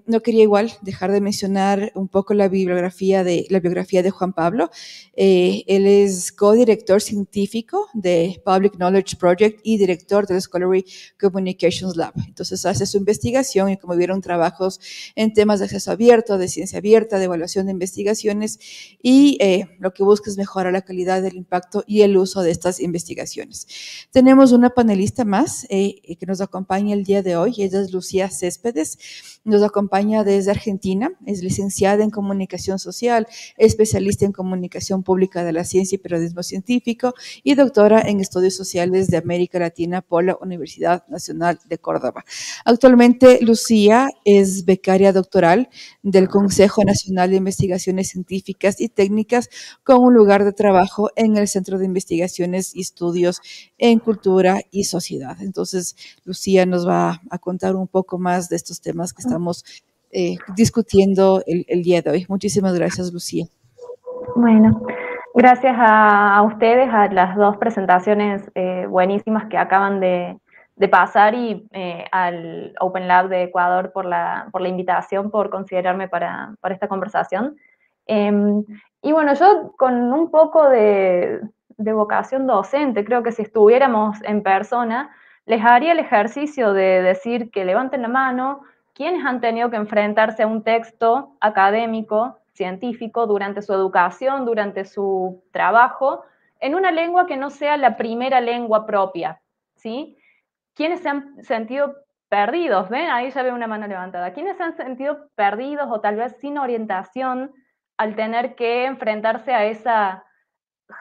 Speaker 2: No quería igual dejar de mencionar un poco la biografía de Juan Pablo. Él es codirector científico de Public Knowledge Project y director del Scholarly Communications Lab. Entonces hace su investigación, y como vieron, trabajos en temas de acceso abierto, de ciencia abierta, de evaluación de investigaciones, y lo que busca es mejorar la calidad del impacto y el uso de estas investigaciones. Tenemos una panelista más que nos acompaña el día de hoy. Ella es Lucía Céspedes. nos acompaña desde Argentina, es licenciada en Comunicación Social, especialista en Comunicación Pública de la Ciencia y Periodismo Científico y doctora en Estudios Sociales de América Latina por la Universidad Nacional de Córdoba. Actualmente, Lucía es becaria doctoral del Consejo Nacional de Investigaciones Científicas y Técnicas con un lugar de trabajo en el Centro de Investigaciones y Estudios en Cultura y Sociedad. Entonces, Lucía nos va a contar un poco más de estos temas que estamos discutiendo el día de hoy. Muchísimas gracias, Lucía.
Speaker 5: Bueno, gracias a ustedes, a las dos presentaciones buenísimas que acaban de pasar y al Open Lab de Ecuador por la invitación, por considerarme para esta conversación. Y bueno, yo con un poco de vocación docente, creo que si estuviéramos en persona, les haría el ejercicio de decir que levanten la mano quienes han tenido que enfrentarse a un texto académico, científico, durante su educación, durante su trabajo, en una lengua que no sea la primera lengua propia, ¿sí? ¿Quiénes se han sentido perdidos? ¿Ven? Ahí ya veo una mano levantada. ¿Quiénes se han sentido perdidos o tal vez sin orientación al tener que enfrentarse a esa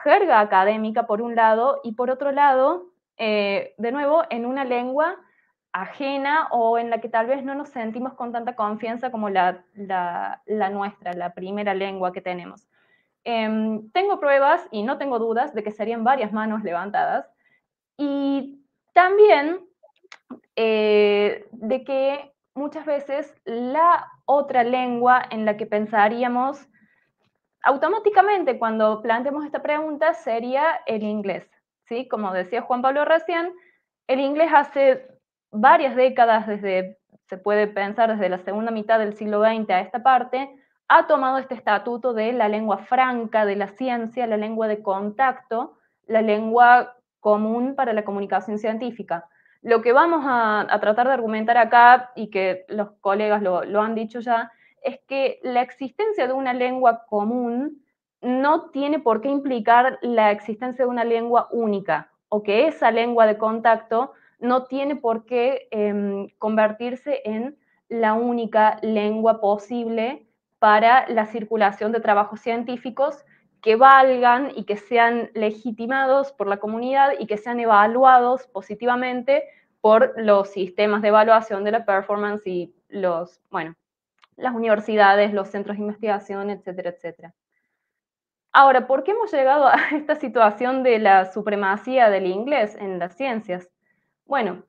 Speaker 5: jerga académica, por un lado, y por otro lado, de nuevo, en una lengua ajena o en la que tal vez no nos sentimos con tanta confianza como la nuestra, la primera lengua que tenemos? Tengo pruebas y no tengo dudas de que serían varias manos levantadas, y también de que muchas veces la otra lengua en la que pensaríamos automáticamente cuando planteemos esta pregunta sería el inglés, ¿sí? Como decía Juan Pablo recién, el inglés hace varias décadas, se puede pensar desde la segunda mitad del siglo XX a esta parte, ha tomado este estatuto de la lengua franca de la ciencia, la lengua de contacto, la lengua común para la comunicación científica. Lo que vamos a tratar de argumentar acá, y que los colegas lo han dicho ya, es que la existencia de una lengua común no tiene por qué implicar la existencia de una lengua única, o que esa lengua de contacto no tiene por qué convertirse en la única lengua posible para la circulación de trabajos científicos que valgan y que sean legitimados por la comunidad y que sean evaluados positivamente por los sistemas de evaluación de la performance y las universidades, los centros de investigación, etcétera, etcétera. Ahora, ¿por qué hemos llegado a esta situación de la supremacía del inglés en las ciencias? Bueno,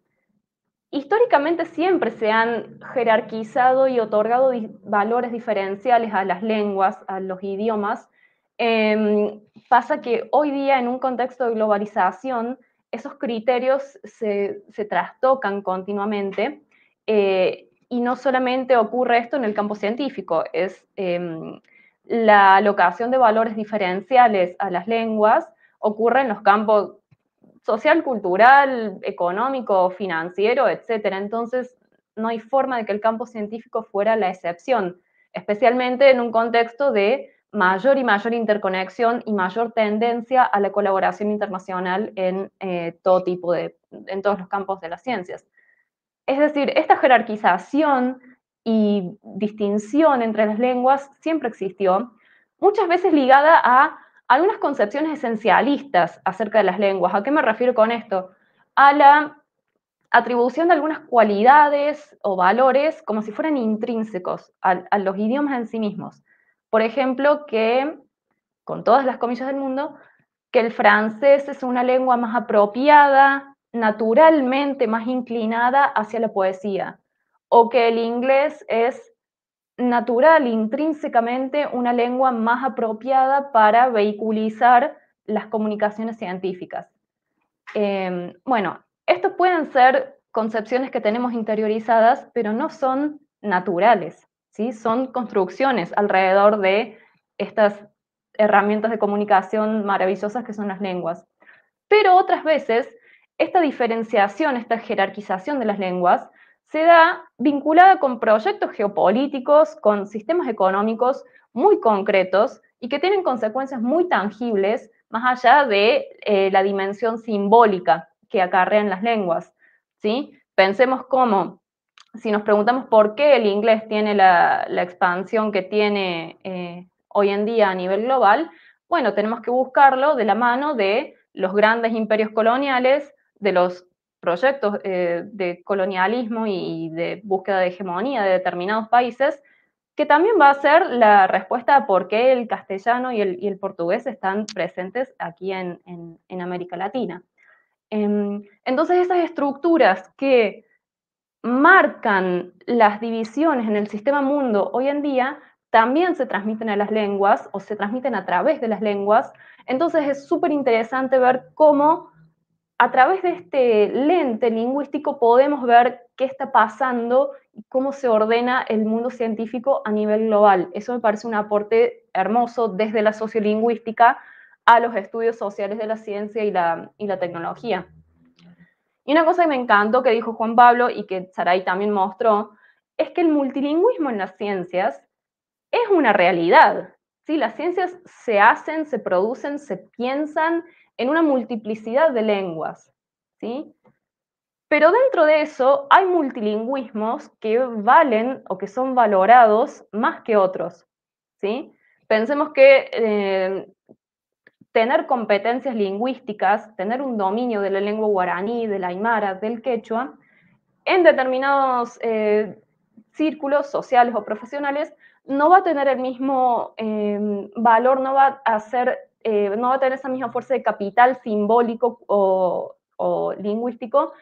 Speaker 5: históricamente siempre se han jerarquizado y otorgado valores diferenciales a las lenguas, a los idiomas. Pasa que hoy día, en un contexto de globalización, esos criterios se trastocan continuamente, y no solamente ocurre esto en el campo científico, es la alocación de valores diferenciales a las lenguas ocurre en los campos social, cultural, económico, financiero, etcétera. Entonces, no hay forma de que el campo científico fuera la excepción, especialmente en un contexto de mayor y mayor interconexión y mayor tendencia a la colaboración internacional en en todos los campos de las ciencias. Es decir, esta jerarquización y distinción entre las lenguas siempre existió, muchas veces ligada a algunas concepciones esencialistas acerca de las lenguas. ¿A qué me refiero con esto? A la atribución de algunas cualidades o valores como si fueran intrínsecos a los idiomas en sí mismos. Por ejemplo, que, con todas las comillas del mundo, que el francés es una lengua más apropiada, naturalmente más inclinada hacia la poesía, o que el inglés es natural, intrínsecamente, una lengua más apropiada para vehiculizar las comunicaciones científicas. Bueno, estos pueden ser concepciones que tenemos interiorizadas, pero no son naturales, ¿sí? Son construcciones alrededor de estas herramientas de comunicación maravillosas que son las lenguas. Pero otras veces, esta diferenciación, esta jerarquización de las lenguas, se da vinculada con proyectos geopolíticos, con sistemas económicos muy concretos y que tienen consecuencias muy tangibles más allá de la dimensión simbólica que acarrean las lenguas, ¿sí? Pensemos cómo si nos preguntamos por qué el inglés tiene la expansión que tiene hoy en día a nivel global, bueno, tenemos que buscarlo de la mano de los grandes imperios coloniales, de los proyectos de colonialismo y de búsqueda de hegemonía de determinados países, que también va a ser la respuesta a por qué el castellano y el portugués están presentes aquí en América Latina. Entonces, esas estructuras que marcan las divisiones en el sistema mundo hoy en día también se transmiten a las lenguas o se transmiten a través de las lenguas. Entonces es súper interesante ver cómo a través de este lente lingüístico podemos ver qué está pasando y cómo se ordena el mundo científico a nivel global. Eso me parece un aporte hermoso desde la sociolingüística a los estudios sociales de la ciencia y la tecnología. Y una cosa que me encantó que dijo Juan Pablo y que Saray también mostró, es que el multilingüismo en las ciencias es una realidad. ¿Sí? Las ciencias se hacen, se producen, se piensan en una multiplicidad de lenguas. ¿Sí? Pero dentro de eso hay multilingüismos que valen o que son valorados más que otros. ¿Sí? Pensemos que tener competencias lingüísticas, tener un dominio de la lengua guaraní, del aymara, del quechua, en determinados círculos sociales o profesionales, no va a tener el mismo valor, no va a tener esa misma fuerza de capital simbólico o lingüístico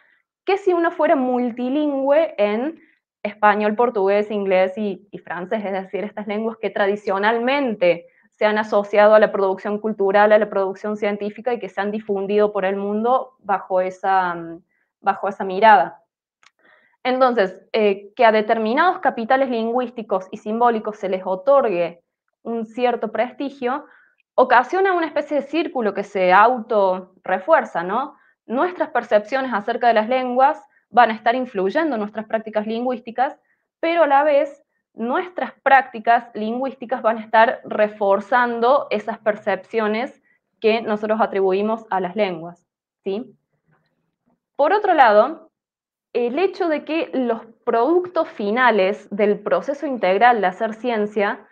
Speaker 5: que si uno fuera multilingüe en español, portugués, inglés y francés, es decir, estas lenguas que tradicionalmente se han asociado a la producción cultural, a la producción científica y que se han difundido por el mundo bajo esa mirada. Entonces, que a determinados capitales lingüísticos y simbólicos se les otorgue un cierto prestigio, ocasiona una especie de círculo que se auto-refuerza, ¿no? Nuestras percepciones acerca de las lenguas van a estar influyendo en nuestras prácticas lingüísticas, pero a la vez nuestras prácticas lingüísticas van a estar reforzando esas percepciones que nosotros atribuimos a las lenguas, ¿sí? Por otro lado, el hecho de que los productos finales del proceso integral de hacer ciencia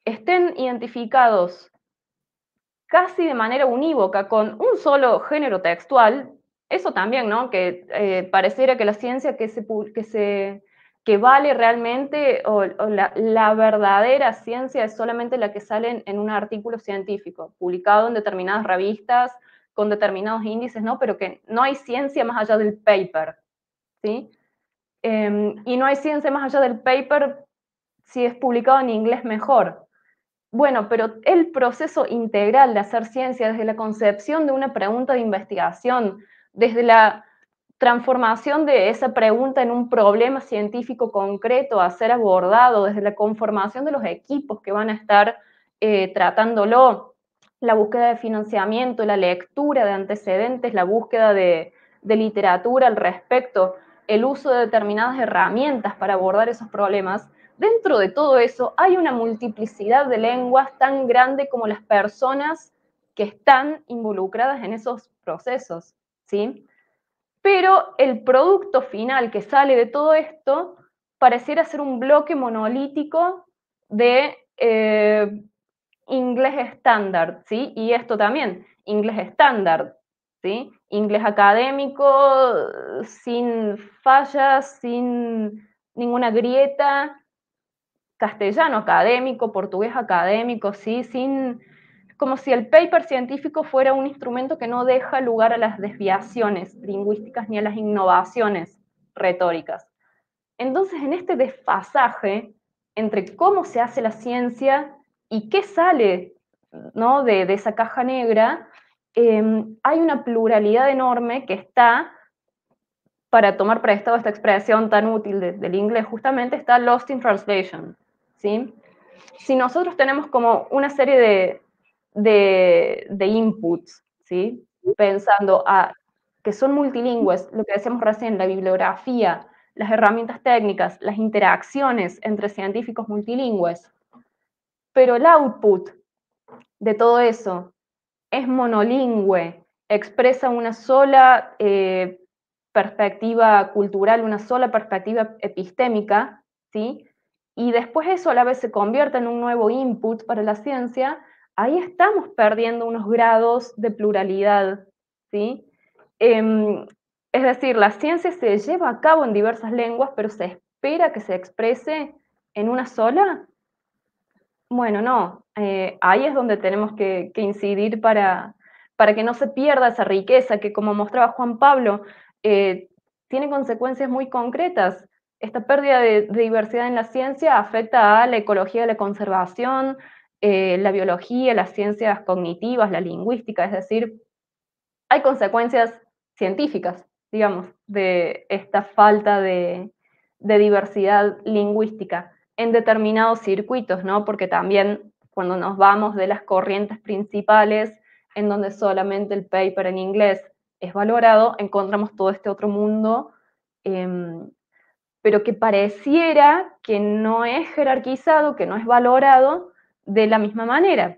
Speaker 5: estén identificados casi de manera unívoca con un solo género textual, eso también, ¿no? Que pareciera que la ciencia que vale realmente o la verdadera ciencia es solamente la que sale en un artículo científico, publicado en determinadas revistas, con determinados índices, ¿no? Pero que no hay ciencia más allá del paper, ¿sí? Y no hay ciencia más allá del paper si es publicado en inglés mejor. Bueno, pero el proceso integral de hacer ciencia, desde la concepción de una pregunta de investigación, desde la transformación de esa pregunta en un problema científico concreto a ser abordado, desde la conformación de los equipos que van a estar tratándolo, la búsqueda de financiamiento, la lectura de antecedentes, la búsqueda de literatura al respecto, el uso de determinadas herramientas para abordar esos problemas. Dentro de todo eso hay una multiplicidad de lenguas tan grande como las personas que están involucradas en esos procesos, ¿sí? Pero el producto final que sale de todo esto pareciera ser un bloque monolítico de inglés estándar, ¿sí? Y esto también, inglés estándar, ¿sí? Inglés académico, sin fallas, sin ninguna grieta, castellano académico, portugués académico, ¿sí? Como si el paper científico fuera un instrumento que no deja lugar a las desviaciones lingüísticas ni a las innovaciones retóricas. Entonces, en este desfasaje entre cómo se hace la ciencia y qué sale, ¿no? de esa caja negra, hay una pluralidad enorme que está, para tomar prestado esta expresión tan útil del inglés, justamente está lost in translation, ¿sí? Si nosotros tenemos como una serie de inputs, ¿sí? Pensando que son multilingües, lo que decíamos recién, la bibliografía, las herramientas técnicas, las interacciones entre científicos multilingües, pero el output de todo eso es monolingüe, expresa una sola perspectiva cultural, una sola perspectiva epistémica, ¿sí? Y después eso a la vez se convierte en un nuevo input para la ciencia, ahí estamos perdiendo unos grados de pluralidad, ¿sí? Es decir, la ciencia se lleva a cabo en diversas lenguas, pero se espera que se exprese en una sola. Bueno, no, ahí es donde tenemos que incidir para que no se pierda esa riqueza que, como mostraba Juan Pablo, tiene consecuencias muy concretas. Esta pérdida de diversidad en la ciencia afecta a la ecología, la conservación, la biología, las ciencias cognitivas, la lingüística, es decir, hay consecuencias científicas, digamos, de esta falta de diversidad lingüística en determinados circuitos, ¿no? Porque también cuando nos vamos de las corrientes principales, en donde solamente el paper en inglés es valorado, encontramos todo este otro mundo, pero que pareciera que no es jerarquizado, que no es valorado de la misma manera.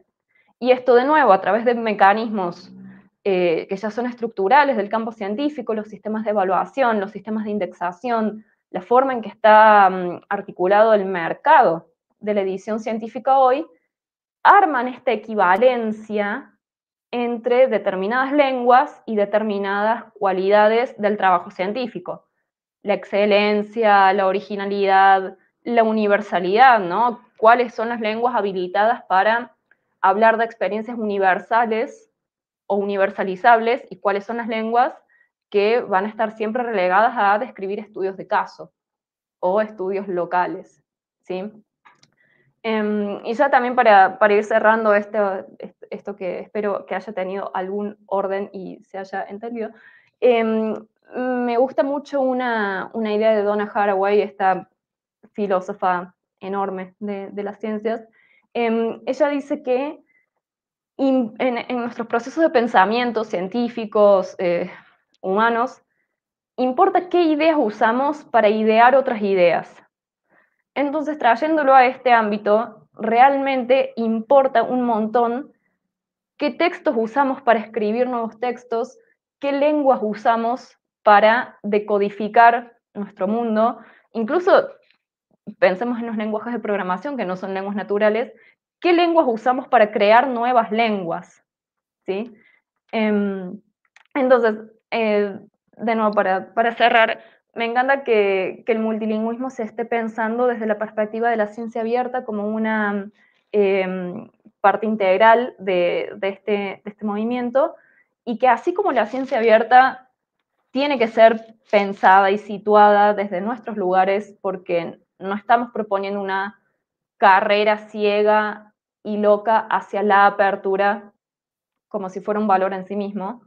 Speaker 5: Y esto, de nuevo, a través de mecanismos que ya son estructurales del campo científico, los sistemas de evaluación, los sistemas de indexación, la forma en que está articulado el mercado de la edición científica hoy, arman esta equivalencia entre determinadas lenguas y determinadas cualidades del trabajo científico. La excelencia, la originalidad, la universalidad, ¿no? ¿Cuáles son las lenguas habilitadas para hablar de experiencias universales o universalizables y cuáles son las lenguas que van a estar siempre relegadas a describir estudios de caso o estudios locales, ¿sí? Y ya también para ir cerrando esto que espero que haya tenido algún orden y se haya entendido, me gusta mucho una idea de Donna Haraway, esta filósofa enorme de las ciencias. Ella dice que en nuestros procesos de pensamiento científicos, humanos, importa qué ideas usamos para idear otras ideas. Entonces, trayéndolo a este ámbito, realmente importa un montón qué textos usamos para escribir nuevos textos, qué lenguas usamos para decodificar nuestro mundo. Incluso pensemos en los lenguajes de programación, que no son lenguas naturales, qué lenguas usamos para crear nuevas lenguas, ¿sí? Entonces, de nuevo, para cerrar, me encanta que el multilingüismo se esté pensando desde la perspectiva de la ciencia abierta como una parte integral de este movimiento, y que así como la ciencia abierta tiene que ser pensada y situada desde nuestros lugares, porque no estamos proponiendo una carrera ciega y loca hacia la apertura como si fuera un valor en sí mismo.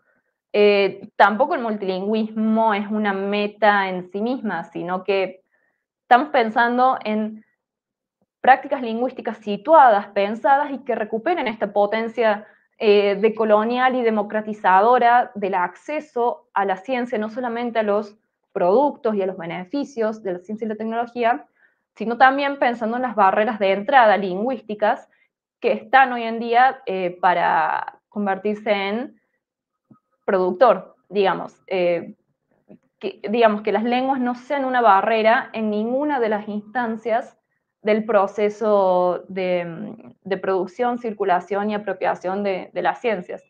Speaker 5: Tampoco el multilingüismo es una meta en sí misma, sino que estamos pensando en prácticas lingüísticas situadas, pensadas y que recuperen esta potencia decolonial y democratizadora del acceso a la ciencia, no solamente a los productos y a los beneficios de la ciencia y la tecnología, sino también pensando en las barreras de entrada lingüísticas que están hoy en día para convertirse en productor, digamos. Digamos que las lenguas no sean una barrera en ninguna de las instancias del proceso de producción, circulación y apropiación de las ciencias,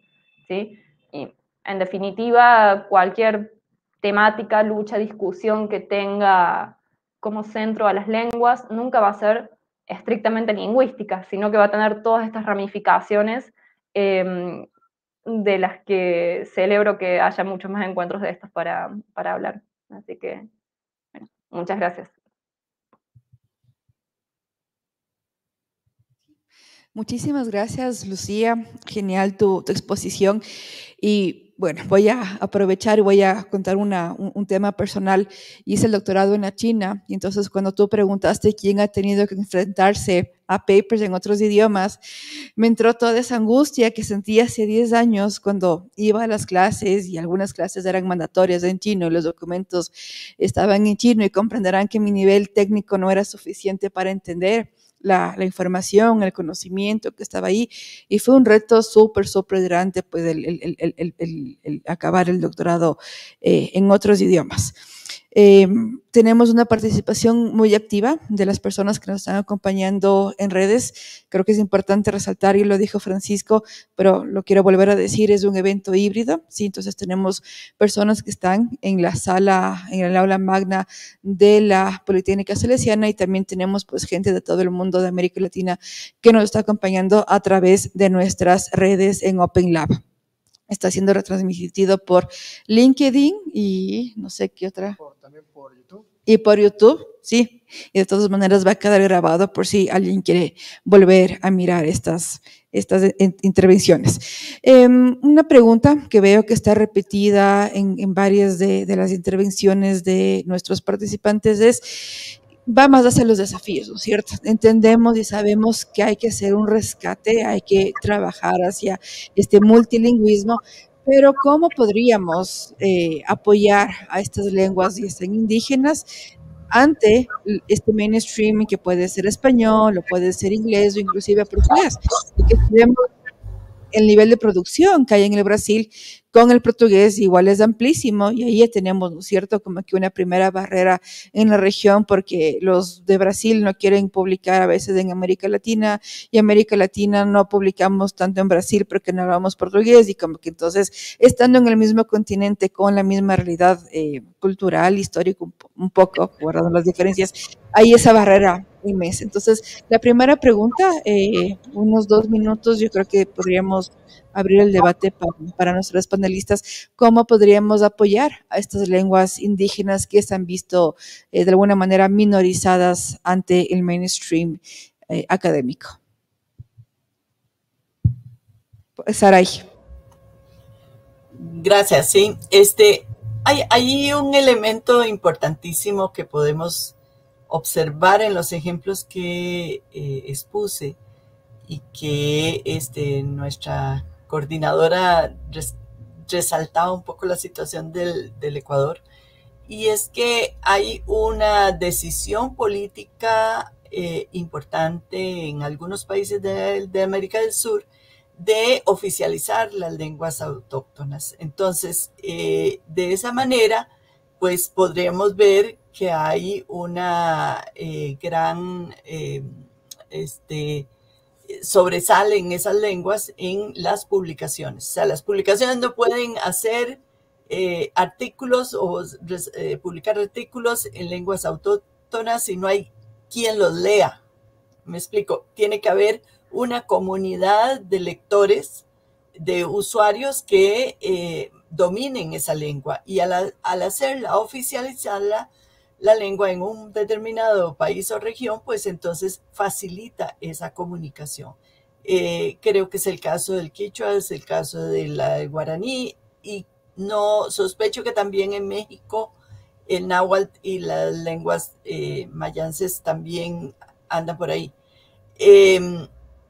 Speaker 5: ¿sí? Y en definitiva, cualquier temática, lucha, discusión que tenga como centro a las lenguas nunca va a ser estrictamente lingüística, sino que va a tener todas estas ramificaciones de las que celebro que haya muchos más encuentros de estos para hablar. Así que, bueno, muchas gracias.
Speaker 2: Muchísimas gracias, Lucía. Genial tu exposición. Y bueno, voy a aprovechar y voy a contar un tema personal. Hice el doctorado en la China y entonces cuando tú preguntaste quién ha tenido que enfrentarse a papers en otros idiomas, me entró toda esa angustia que sentí hace 10 años cuando iba a las clases y algunas clases eran mandatorias en chino y los documentos estaban en chino y comprenderán que mi nivel técnico no era suficiente para entender la información, el conocimiento que estaba ahí, y fue un reto súper grande, pues el acabar el doctorado en otros idiomas. Tenemos una participación muy activa de las personas que nos están acompañando en redes. Creo que es importante resaltar, y lo dijo Francisco, pero lo quiero volver a decir, es un evento híbrido, ¿sí? Entonces tenemos personas que están en la sala, en el aula magna de la Politécnica Salesiana, y también tenemos pues gente de todo el mundo de América Latina que nos está acompañando a través de nuestras redes en Open Lab. Está siendo retransmitido por LinkedIn y no sé qué otra.
Speaker 1: También por YouTube.
Speaker 2: Y por YouTube, sí. Y de todas maneras va a quedar grabado por si alguien quiere volver a mirar estas intervenciones. Una pregunta que veo que está repetida en varias de las intervenciones de nuestros participantes es: va más hacia los desafíos, ¿no es cierto? Entendemos y sabemos que hay que hacer un rescate, hay que trabajar hacia este multilingüismo, pero ¿cómo podríamos apoyar a estas lenguas y estas indígenas ante este mainstream que puede ser español, o puede ser inglés, o inclusive portugués? Porque vemos el nivel de producción que hay en el Brasil con el portugués igual es amplísimo, y ahí ya tenemos, ¿no es cierto?, como que una primera barrera en la región, porque los de Brasil no quieren publicar a veces en América Latina, y América Latina no publicamos tanto en Brasil porque no hablamos portugués, y como que entonces, estando en el mismo continente con la misma realidad cultural, histórica, un poco, guardando las diferencias, hay esa barrera inmensa. Entonces, la primera pregunta, unos 2 minutos, yo creo que podríamos abrir el debate para nuestros panelistas: ¿cómo podríamos apoyar a estas lenguas indígenas que se han visto de alguna manera minorizadas ante el mainstream académico? Saray.
Speaker 3: Gracias, sí. Hay un elemento importantísimo que podemos observar en los ejemplos que expuse, y que nuestra coordinadora resaltaba un poco la situación del Ecuador, y es que hay una decisión política importante en algunos países de América del Sur de oficializar las lenguas autóctonas. Entonces, de esa manera, pues podríamos ver que hay una gran sobresalen esas lenguas en las publicaciones. O sea, las publicaciones no pueden hacer artículos o publicar artículos en lenguas autóctonas si no hay quien los lea. Me explico, tiene que haber una comunidad de lectores, de usuarios que dominen esa lengua, y al hacerla, oficializarla, la lengua en un determinado país o región, pues entonces facilita esa comunicación. Creo que es el caso del quichua, es el caso del guaraní, y no sospecho que también en México el náhuatl y las lenguas mayances también andan por ahí.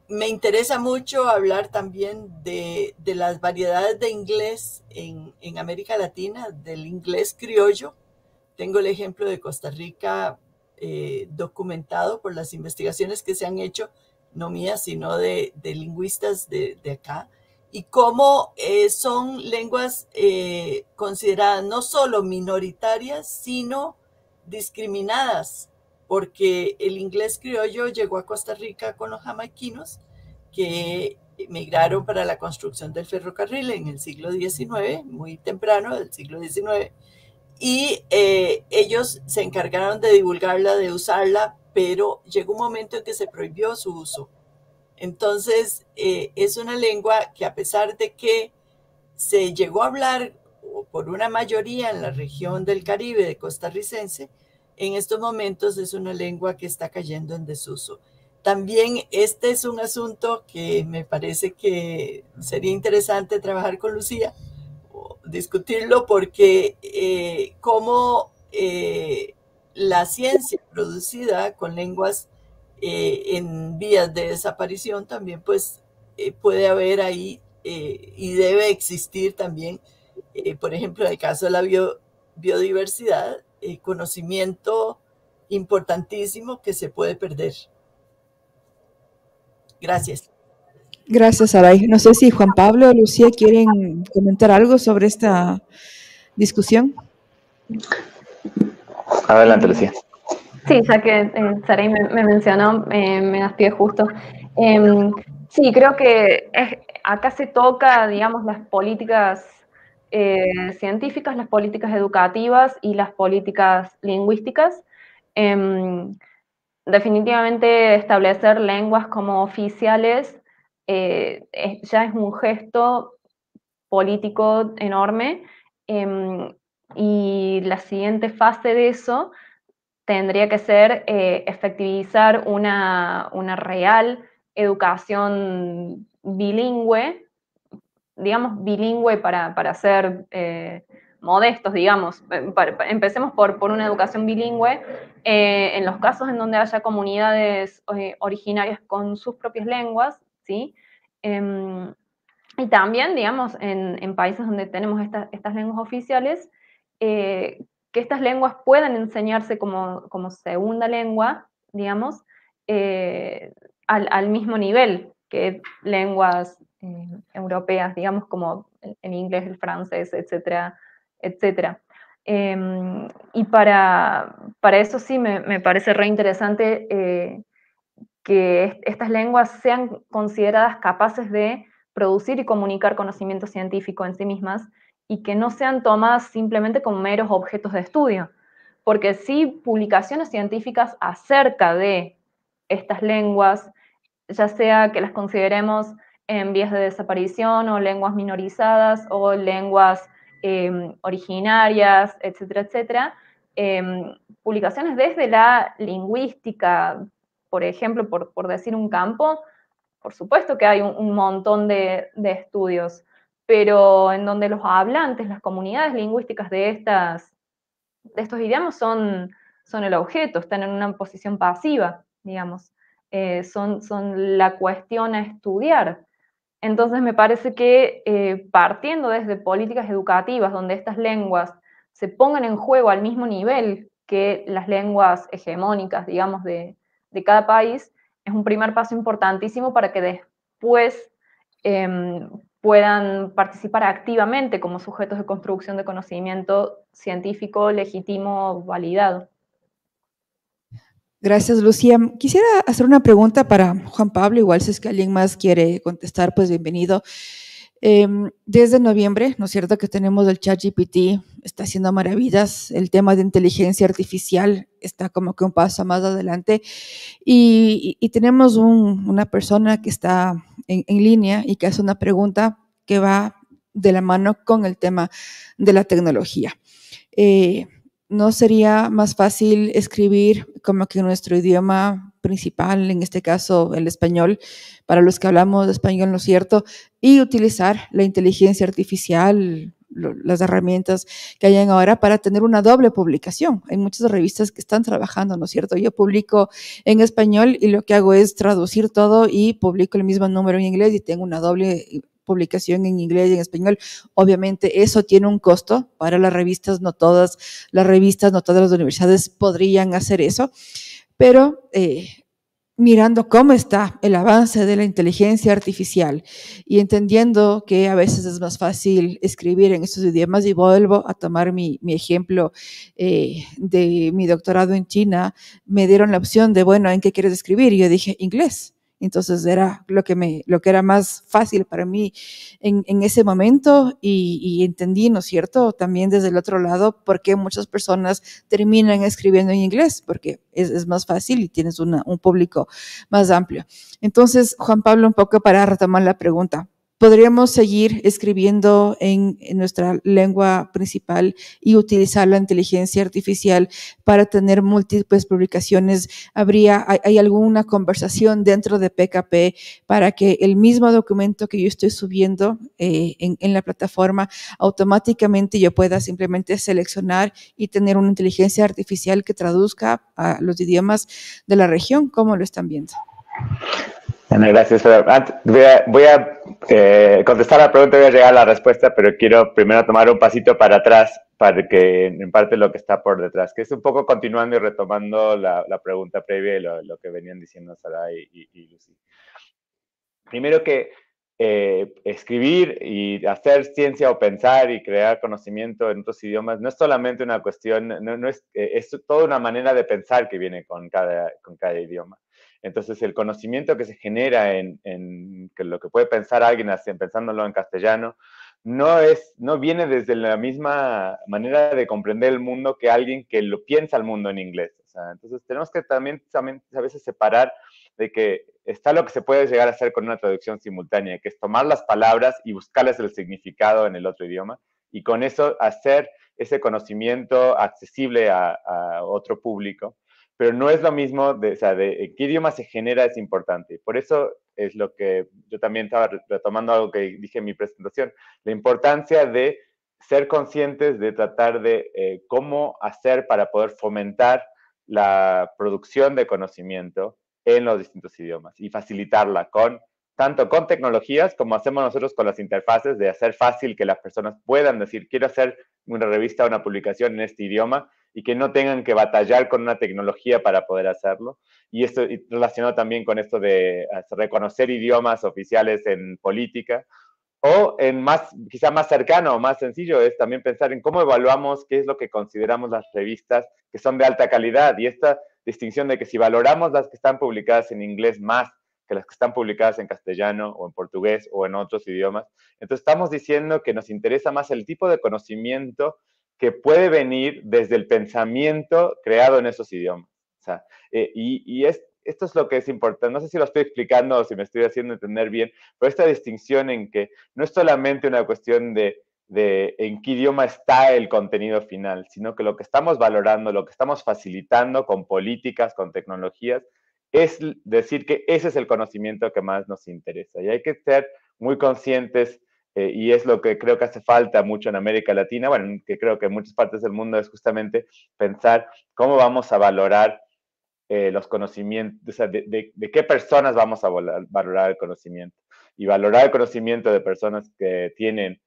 Speaker 3: Me interesa mucho hablar también de las variedades de inglés en América Latina, del inglés criollo. Tengo el ejemplo de Costa Rica documentado por las investigaciones que se han hecho, no mías, sino de lingüistas de acá, y cómo son lenguas consideradas no solo minoritarias, sino discriminadas, porque el inglés criollo llegó a Costa Rica con los jamaiquinos, que emigraron para la construcción del ferrocarril en el siglo XIX, muy temprano del siglo XIX, y ellos se encargaron de divulgarla, de usarla, pero llegó un momento en que se prohibió su uso. Entonces, es una lengua que, a pesar de que se llegó a hablar por una mayoría en la región del Caribe de costarricense, en estos momentos es una lengua que está cayendo en desuso. También este es un asunto que me parece que sería interesante trabajar con Lucía, discutirlo, porque como la ciencia producida con lenguas en vías de desaparición también, pues puede haber ahí y debe existir también, por ejemplo, en el caso de la biodiversidad, conocimiento importantísimo que se puede perder. Gracias.
Speaker 2: Gracias, Saray. No sé si Juan Pablo o Lucía quieren comentar algo sobre esta discusión.
Speaker 4: Adelante, Lucía.
Speaker 5: Sí, ya que Saray me mencionó, me das pie justo. Sí, creo que acá se toca, digamos, las políticas científicas, las políticas educativas y las políticas lingüísticas. Definitivamente establecer lenguas como oficiales ya es un gesto político enorme, y la siguiente fase de eso tendría que ser efectivizar una real educación bilingüe, digamos bilingüe para ser modestos, digamos. Empecemos por una educación bilingüe en los casos en donde haya comunidades originarias con sus propias lenguas, ¿sí? Y también, digamos, en países donde tenemos estas lenguas oficiales, que estas lenguas puedan enseñarse como segunda lengua, digamos, al mismo nivel que lenguas europeas, digamos, como el inglés, el francés, etcétera, etcétera. Y para eso sí me parece re interesante que estas lenguas sean consideradas capaces de producir y comunicar conocimiento científico en sí mismas y que no sean tomadas simplemente como meros objetos de estudio. Porque sí, publicaciones científicas acerca de estas lenguas, ya sea que las consideremos en vías de desaparición o lenguas minorizadas o lenguas originarias, etcétera, etcétera, publicaciones desde la lingüística, por ejemplo, por decir un campo, por supuesto que hay un montón de estudios, pero en donde los hablantes, las comunidades lingüísticas de estos idiomas son el objeto, están en una posición pasiva, digamos, son la cuestión a estudiar. Entonces me parece que partiendo desde políticas educativas donde estas lenguas se pongan en juego al mismo nivel que las lenguas hegemónicas, digamos, de cada país, es un primer paso importantísimo para que después puedan participar activamente como sujetos de construcción de conocimiento científico, legítimo, validado.
Speaker 2: Gracias, Lucía. Quisiera hacer una pregunta para Juan Pablo, igual si es que alguien más quiere contestar, pues bienvenido. Desde noviembre, ¿no es cierto?, que tenemos el ChatGPT, está haciendo maravillas, el tema de inteligencia artificial está como que un paso más adelante y tenemos una persona que está en línea y que hace una pregunta que va de la mano con el tema de la tecnología. ¿No sería más fácil escribir como que nuestro idioma principal, en este caso el español, para los que hablamos español, ¿no es cierto?, y utilizar la inteligencia artificial, las herramientas que hayan ahora para tener una doble publicación? Hay muchas revistas que están trabajando, ¿no es cierto? Yo publico en español y lo que hago es traducir todo y publico el mismo número en inglés y tengo una doble publicación en inglés y en español. Obviamente eso tiene un costo para las revistas, no todas las revistas, no todas las universidades podrían hacer eso, pero mirando cómo está el avance de la inteligencia artificial y entendiendo que a veces es más fácil escribir en esos idiomas, y vuelvo a tomar mi ejemplo de mi doctorado en China, me dieron la opción de, bueno, ¿en qué quieres escribir? Y yo dije, inglés. Entonces era lo que era más fácil para mí en ese momento y entendí, ¿no es cierto?, también desde el otro lado, por qué muchas personas terminan escribiendo en inglés, porque es más fácil y tienes un público más amplio. Entonces, Juan Pablo, un poco para retomar la pregunta, ¿podríamos seguir escribiendo en nuestra lengua principal y utilizar la inteligencia artificial para tener múltiples publicaciones? ¿Hay alguna conversación dentro de PKP para que el mismo documento que yo estoy subiendo en la plataforma, automáticamente yo pueda simplemente seleccionar y tener una inteligencia artificial que traduzca a los idiomas de la región? ¿Cómo lo están viendo?
Speaker 4: Bueno, gracias. Voy a contestar la pregunta y voy a llegar a la respuesta, pero quiero primero tomar un pasito para atrás para que en parte lo que está por detrás, que es un poco continuando y retomando la pregunta previa y lo que venían diciendo Sara y Lucy. primero que escribir y hacer ciencia o pensar y crear conocimiento en otros idiomas no es solamente una cuestión, no es, es toda una manera de pensar que viene con cada idioma. Entonces, el conocimiento que se genera en que lo que puede pensar alguien pensándolo en castellano, no viene desde la misma manera de comprender el mundo que alguien que lo piensa el mundo en inglés. O sea, entonces, tenemos que también a veces separar de que está lo que se puede llegar a hacer con una traducción simultánea, que es tomar las palabras y buscarles el significado en el otro idioma, y con eso hacer ese conocimiento accesible a otro público. Pero no es lo mismo, o sea, de qué idioma se genera es importante. Por eso es lo que yo también estaba retomando algo que dije en mi presentación, la importancia de ser conscientes de tratar de cómo hacer para poder fomentar la producción de conocimiento en los distintos idiomas y facilitarla tanto con tecnologías como hacemos nosotros con las interfaces, de hacer fácil que las personas puedan decir, quiero hacer una revista o una publicación en este idioma y que no tengan que batallar con una tecnología para poder hacerlo. Y esto relacionado también con esto de reconocer idiomas oficiales en política, o en quizá más cercano o más sencillo, es también pensar en cómo evaluamos qué es lo que consideramos las revistas que son de alta calidad. Y esta distinción de que si valoramos las que están publicadas en inglés más que las que están publicadas en castellano o en portugués o en otros idiomas, entonces estamos diciendo que nos interesa más el tipo de conocimiento que puede venir desde el pensamiento creado en esos idiomas. O sea, esto es lo que es importante. No sé si lo estoy explicando o si me estoy haciendo entender bien, pero esta distinción en que no es solamente una cuestión de en qué idioma está el contenido final, sino que lo que estamos valorando, lo que estamos facilitando con políticas, con tecnologías, es decir que ese es el conocimiento que más nos interesa. Y hay que ser muy conscientes, y es lo que creo que hace falta mucho en América Latina, bueno, que creo que en muchas partes del mundo es justamente pensar cómo vamos a valorar los conocimientos, o sea, de qué personas vamos a valorar el conocimiento. Y valorar el conocimiento de personas que tienen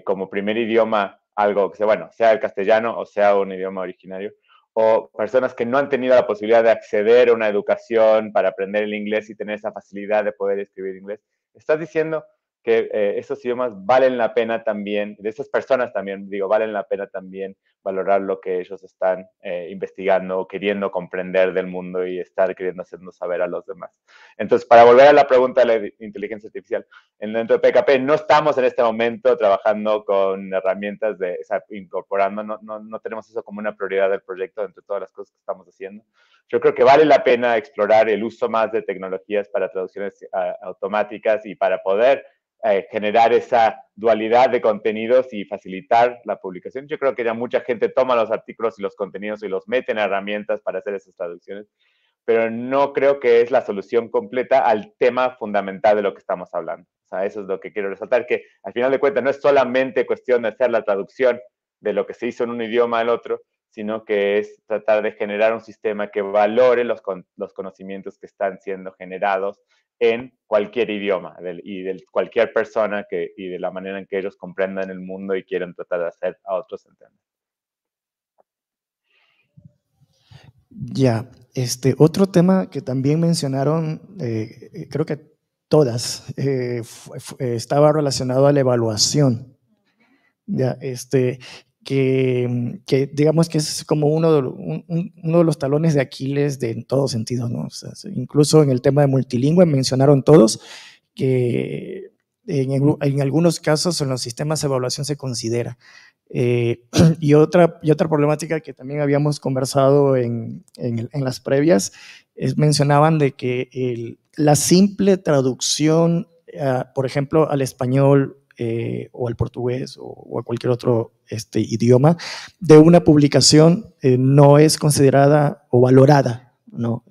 Speaker 4: como primer idioma algo que sea, bueno, sea el castellano o sea un idioma originario, o personas que no han tenido la posibilidad de acceder a una educación para aprender el inglés y tener esa facilidad de poder escribir inglés. Estás diciendo que esos idiomas valen la pena también, de esas personas también, digo, valen la pena también valorar lo que ellos están investigando, queriendo comprender del mundo y estar queriendo hacernos saber a los demás. Entonces, para volver a la pregunta de la inteligencia artificial, dentro de PKP no estamos en este momento trabajando con herramientas o sea, incorporando, no tenemos eso como una prioridad del proyecto entre todas las cosas que estamos haciendo. Yo creo que vale la pena explorar el uso más de tecnologías para traducciones automáticas y para poder generar esa dualidad de contenidos y facilitar la publicación. Yo creo que ya mucha gente toma los artículos y los contenidos y los mete en herramientas para hacer esas traducciones, pero no creo que es la solución completa al tema fundamental de lo que estamos hablando. O sea, eso es lo que quiero resaltar, que al final de cuentas no es solamente cuestión de hacer la traducción de lo que se hizo en un idioma al otro, sino que es tratar de generar un sistema que valore los conocimientos que están siendo generados en cualquier idioma y de cualquier persona y de la manera en que ellos comprendan el mundo y quieren tratar de hacer a otros entender.
Speaker 1: Ya, otro tema que también mencionaron, creo que todas, estaba relacionado a la evaluación. Ya, que digamos que es como uno de los talones de Aquiles en todo sentido, ¿no? O sea, incluso en el tema de multilingüe mencionaron todos que en algunos casos en los sistemas de evaluación se considera. Y otra problemática que también habíamos conversado en las previas mencionaban de que la simple traducción, por ejemplo, al español o al portugués o a cualquier otro idioma de una publicación no es considerada o valorada, ¿no?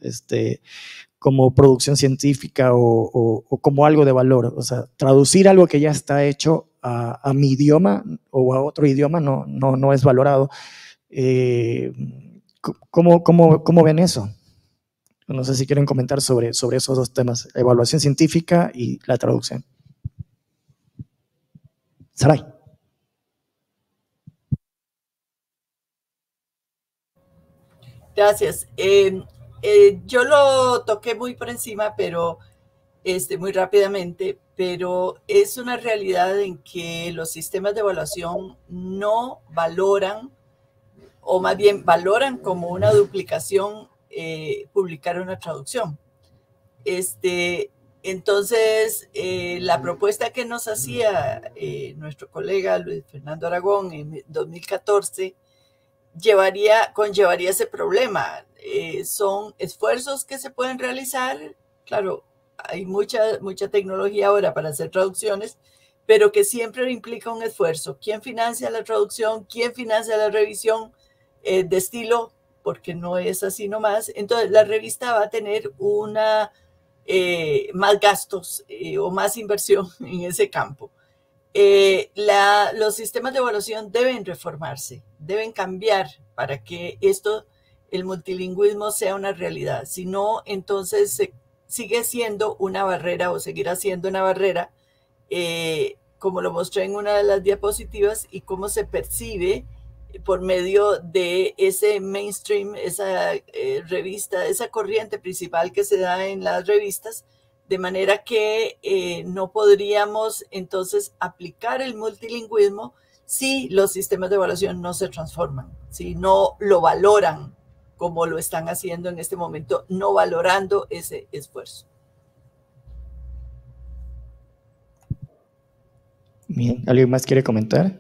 Speaker 1: Como producción científica o como algo de valor. O sea, traducir algo que ya está hecho a mi idioma o a otro idioma no es valorado. ¿Cómo ven eso? No sé si quieren comentar sobre esos dos temas, evaluación científica y la traducción. Saray.
Speaker 3: Gracias. Yo lo toqué muy por encima, pero muy rápidamente, pero es una realidad en que los sistemas de evaluación no valoran, o más bien valoran como una duplicación publicar una traducción. Entonces, la propuesta que nos hacía nuestro colega Luis Fernando Aragón en 2014 conllevaría ese problema. Son esfuerzos que se pueden realizar, claro, hay mucha tecnología ahora para hacer traducciones, pero que siempre implica un esfuerzo. ¿Quién financia la traducción? ¿Quién financia la revisión de estilo? Porque no es así nomás. Entonces, la revista va a tener más gastos o más inversión en ese campo. Los sistemas de evaluación deben reformarse, deben cambiar para que el multilingüismo sea una realidad. Si no, entonces sigue siendo una barrera o seguirá siendo una barrera, como lo mostré en una de las diapositivas, y cómo se percibe por medio de ese mainstream, esa revista, esa corriente principal que se da en las revistas, de manera que no podríamos entonces aplicar el multilingüismo si los sistemas de evaluación no se transforman, si no lo valoran como lo están haciendo en este momento, no valorando ese esfuerzo.
Speaker 1: Bien, ¿alguien más quiere comentar?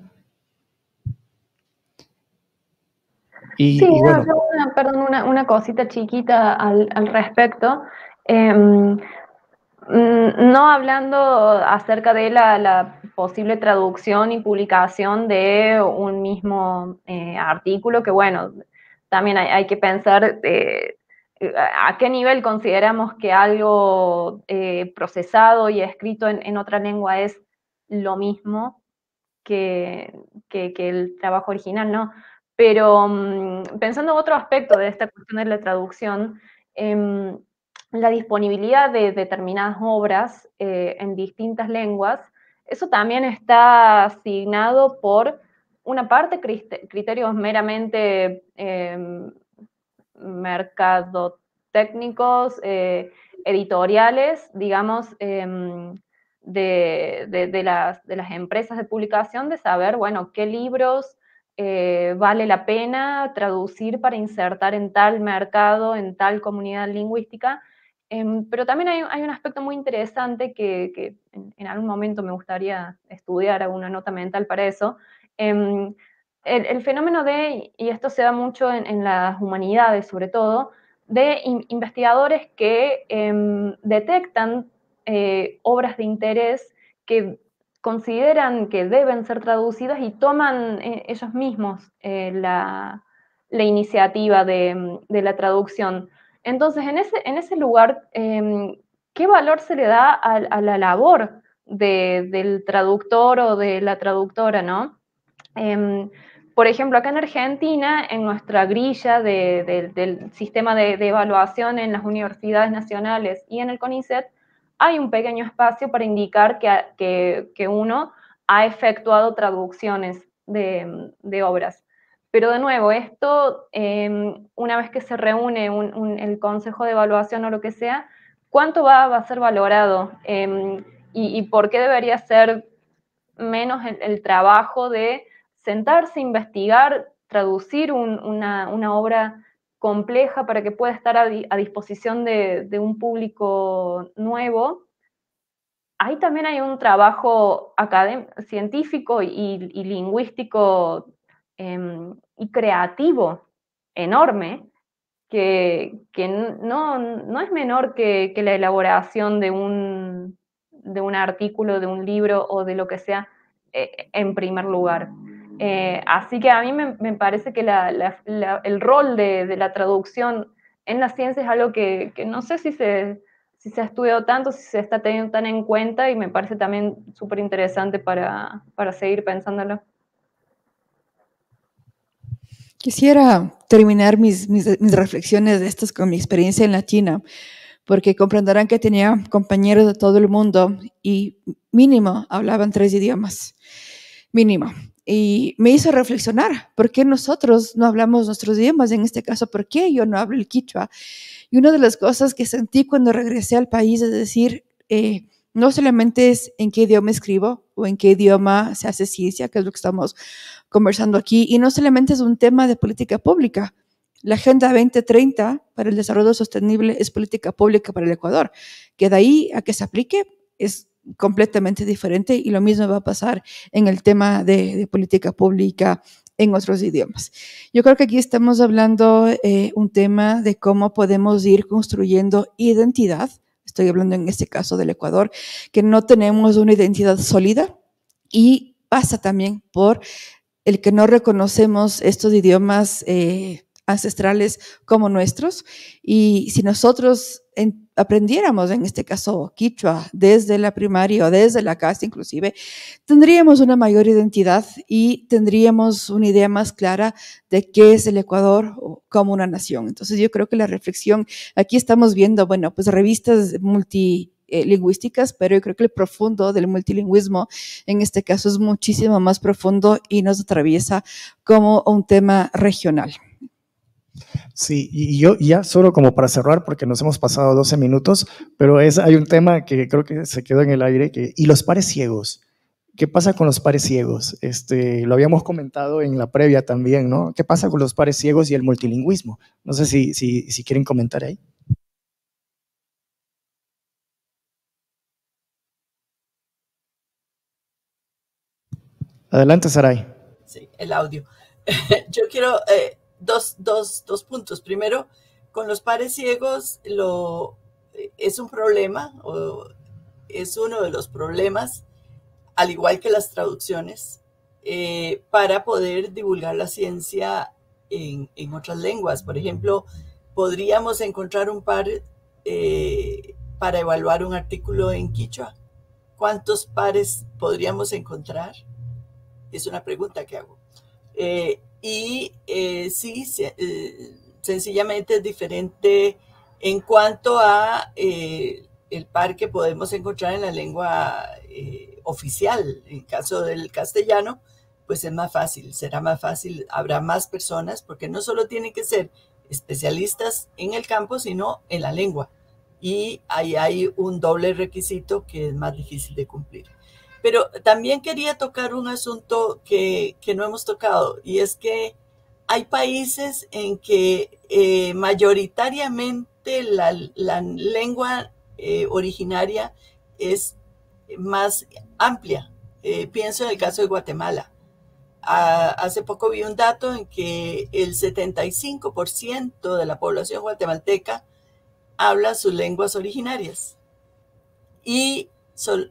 Speaker 5: Sí, bueno. Una cosita chiquita al respecto. No hablando acerca de la posible traducción y publicación de un mismo artículo, que bueno, también hay que pensar a qué nivel consideramos que algo procesado y escrito en otra lengua es lo mismo que el trabajo original, ¿no? Pero pensando en otro aspecto de esta cuestión de la traducción, la disponibilidad de determinadas obras en distintas lenguas, eso también está asignado por una parte criterios meramente mercadotécnicos, editoriales, digamos, de las empresas de publicación, de saber, bueno, qué libros vale la pena traducir para insertar en tal mercado, en tal comunidad lingüística. Pero también hay un aspecto muy interesante que en algún momento me gustaría estudiar, alguna nota mental para eso. El fenómeno y esto se da mucho en las humanidades sobre todo, de investigadores que detectan obras de interés que consideran que deben ser traducidas y toman ellos mismos la iniciativa de la traducción. Entonces, en ese lugar, ¿qué valor se le da a la labor del traductor o de la traductora, no? Por ejemplo, acá en Argentina, en nuestra grilla del sistema de evaluación en las universidades nacionales y en el CONICET, hay un pequeño espacio para indicar que uno ha efectuado traducciones de obras. Pero de nuevo, esto, una vez que se reúne el consejo de evaluación o lo que sea, ¿cuánto va a ser valorado? Y por qué debería ser menos el trabajo de sentarse, investigar, traducir una obra compleja para que pueda estar a disposición de un público nuevo? Ahí también hay un trabajo científico y lingüístico y creativo enorme que no es menor que la elaboración de un artículo, de un libro o de lo que sea en primer lugar. Así que a mí me parece que el rol de la traducción en la ciencia es algo que no sé si se ha estudiado tanto, si se está teniendo tan en cuenta, y me parece también súper interesante para seguir pensándolo.
Speaker 2: Quisiera terminar mis reflexiones de estas con mi experiencia en la China, porque comprenderán que tenía compañeros de todo el mundo y mínimo hablaban 3 idiomas, mínimo. Y me hizo reflexionar, ¿por qué nosotros no hablamos nuestros idiomas? En este caso, ¿por qué yo no hablo el quichua? Y una de las cosas que sentí cuando regresé al país es decir, no solamente es en qué idioma escribo o en qué idioma se hace ciencia, que es lo que estamos conversando aquí, y no solamente es un tema de política pública. La Agenda 2030 para el Desarrollo Sostenible es política pública para el Ecuador, que de ahí a que se aplique es completamente diferente, y lo mismo va a pasar en el tema de política pública en otros idiomas. Yo creo que aquí estamos hablando un tema de cómo podemos ir construyendo identidad. Estoy hablando en este caso del Ecuador, que no tenemos una identidad sólida, y pasa también por el que no reconocemos estos idiomas ancestrales como nuestros. Y si nosotros aprendiéramos, en este caso, quichua, desde la primaria o desde la casa inclusive, tendríamos una mayor identidad y tendríamos una idea más clara de qué es el Ecuador como una nación. Entonces yo creo que la reflexión, aquí estamos viendo, bueno, pues revistas multilingüísticas, pero yo creo que el profundo del multilingüismo en este caso es muchísimo más profundo y nos atraviesa como un tema regional.
Speaker 1: Sí, y yo ya solo como para cerrar, porque nos hemos pasado 12 minutos, pero hay un tema que creo que se quedó en el aire, y los pares ciegos. ¿Qué pasa con los pares ciegos? Lo habíamos comentado en la previa también, ¿no? ¿Qué pasa con los pares ciegos y el multilingüismo? No sé si quieren comentar ahí. Adelante, Saray.
Speaker 3: Sí, el audio. Yo quiero dos puntos. Primero, con los pares ciegos es un problema, o es uno de los problemas, al igual que las traducciones, para poder divulgar la ciencia en otras lenguas. Por ejemplo, podríamos encontrar un par para evaluar un artículo en quichua. ¿Cuántos pares podríamos encontrar? Es una pregunta que hago. Sí, sencillamente es diferente en cuanto a el par que podemos encontrar en la lengua oficial. En caso del castellano, pues es más fácil, será más fácil, habrá más personas, porque no solo tienen que ser especialistas en el campo, sino en la lengua. Y ahí hay un doble requisito que es más difícil de cumplir. Pero también quería tocar un asunto que no hemos tocado, y es que hay países en que mayoritariamente la lengua originaria es más amplia. Pienso en el caso de Guatemala. Hace poco vi un dato en que el 75% de la población guatemalteca habla sus lenguas originarias, y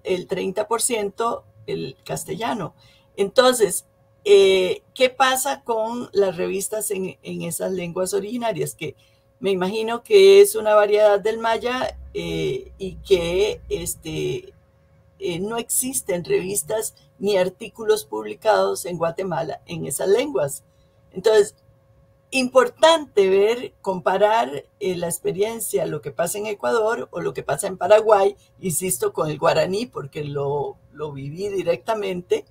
Speaker 3: el 30% el castellano. Entonces, ¿qué pasa con las revistas en esas lenguas originarias? Que me imagino que es una variedad del maya y que no existen revistas ni artículos publicados en Guatemala en esas lenguas. Entonces, importante comparar la experiencia, lo que pasa en Ecuador o lo que pasa en Paraguay, insisto, con el guaraní, porque lo viví directamente,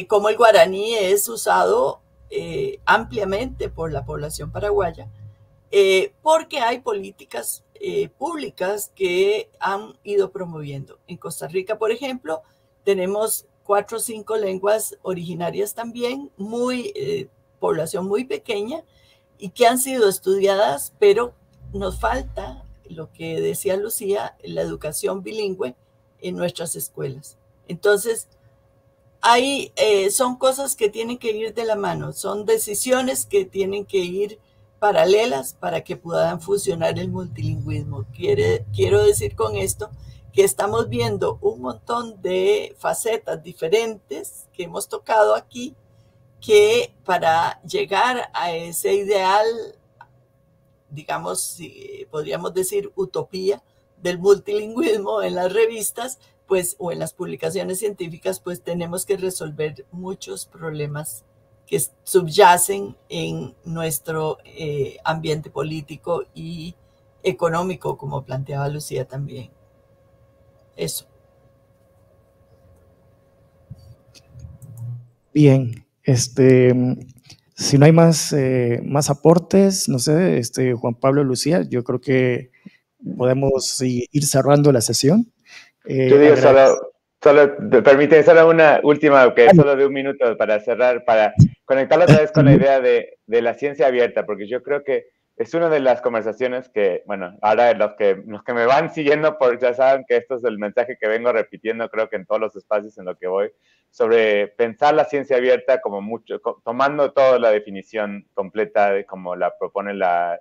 Speaker 3: cómo el guaraní es usado ampliamente por la población paraguaya, porque hay políticas públicas que han ido promoviendo. En Costa Rica, por ejemplo, tenemos 4 o 5 lenguas originarias también, población muy pequeña, y que han sido estudiadas, pero nos falta, lo que decía Lucía, la educación bilingüe en nuestras escuelas. Entonces, son cosas que tienen que ir de la mano, son decisiones que tienen que ir paralelas para que puedan funcionar el multilingüismo. Quiero decir con esto que estamos viendo un montón de facetas diferentes que hemos tocado aquí, que para llegar a ese ideal, digamos, podríamos decir utopía del multilingüismo en las revistas, pues, o en las publicaciones científicas, pues tenemos que resolver muchos problemas que subyacen en nuestro ambiente político y económico, como planteaba Lucía también. Eso.
Speaker 1: Bien, si no hay más aportes, no sé, Juan Pablo, Lucía, yo creo que podemos ir cerrando la sesión.
Speaker 4: Yo digo permíteme solo una última, que es solo de un minuto para cerrar, para conectarlo otra vez con la idea de la ciencia abierta, porque yo creo que es una de las conversaciones que, bueno, ahora los que me van siguiendo, ya saben que esto es el mensaje que vengo repitiendo, creo que en todos los espacios en los que voy, sobre pensar la ciencia abierta como mucho, tomando toda la definición completa de como la propone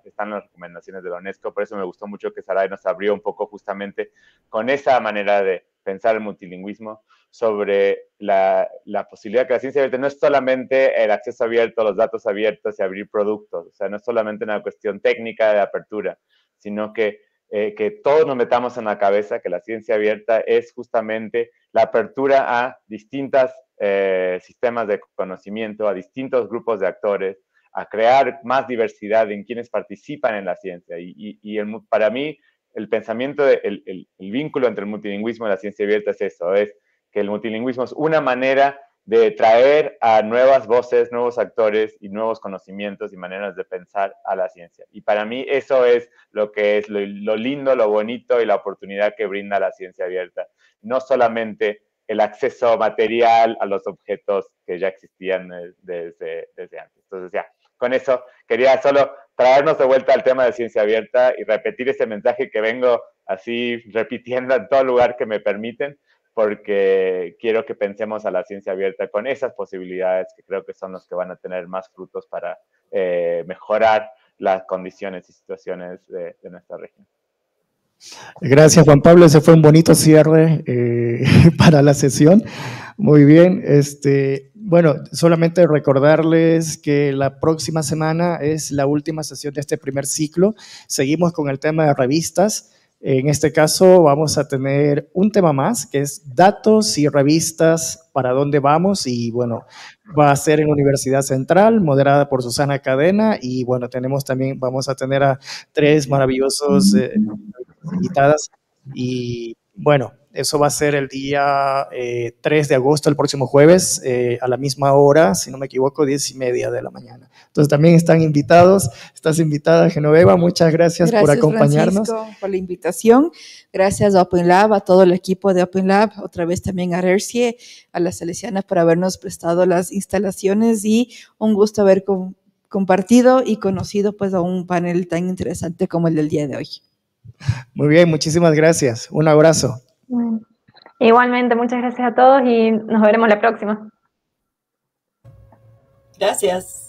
Speaker 4: están las recomendaciones de la UNESCO. Por eso me gustó mucho que Saray nos abrió un poco justamente con esa manera de pensar el multilingüismo, sobre la posibilidad que la ciencia abierta no es solamente el acceso abierto, los datos abiertos y abrir productos, o sea, no es solamente una cuestión técnica de apertura, sino que todos nos metamos en la cabeza que la ciencia abierta es justamente la apertura a distintos sistemas de conocimiento, a distintos grupos de actores, a crear más diversidad en quienes participan en la ciencia. Para mí, el pensamiento, el vínculo entre el multilingüismo y la ciencia abierta es eso, es que el multilingüismo es una manera de traer a nuevas voces, nuevos actores y nuevos conocimientos y maneras de pensar a la ciencia. Y para mí eso es lo que es lo lindo, lo bonito y la oportunidad que brinda la ciencia abierta. No solamente el acceso material a los objetos que ya existían desde antes. Entonces ya, con eso quería solo traernos de vuelta al tema de ciencia abierta y repetir ese mensaje que vengo así repitiendo en todo lugar que me permiten, porque quiero que pensemos a la ciencia abierta con esas posibilidades que creo que son los que van a tener más frutos para mejorar las condiciones y situaciones de nuestra región.
Speaker 1: Gracias, Juan Pablo. Ese fue un bonito cierre para la sesión. Muy bien. Bueno, solamente recordarles que la próxima semana es la última sesión de este primer ciclo. Seguimos con el tema de revistas. En este caso vamos a tener un tema más, que es datos y revistas, para dónde vamos, y bueno, va a ser en Universidad Central, moderada por Susana Cadena, y bueno, vamos a tener a 3 maravillosos invitadas, y bueno, eso va a ser el día 3 de agosto, el próximo jueves, a la misma hora, si no me equivoco, 10:30 de la mañana. Entonces también están invitados, estás invitada, Genoveva, muchas gracias por acompañarnos.
Speaker 2: Francisco, por la invitación. Gracias a Open Lab, a todo el equipo de Open Lab, otra vez también a Rercie, a la Salesiana por habernos prestado las instalaciones, y un gusto haber compartido y conocido pues a un panel tan interesante como el del día de hoy.
Speaker 1: Muy bien, muchísimas gracias. Un abrazo.
Speaker 5: Bueno, igualmente, muchas gracias a todos y nos veremos la próxima.
Speaker 3: Gracias.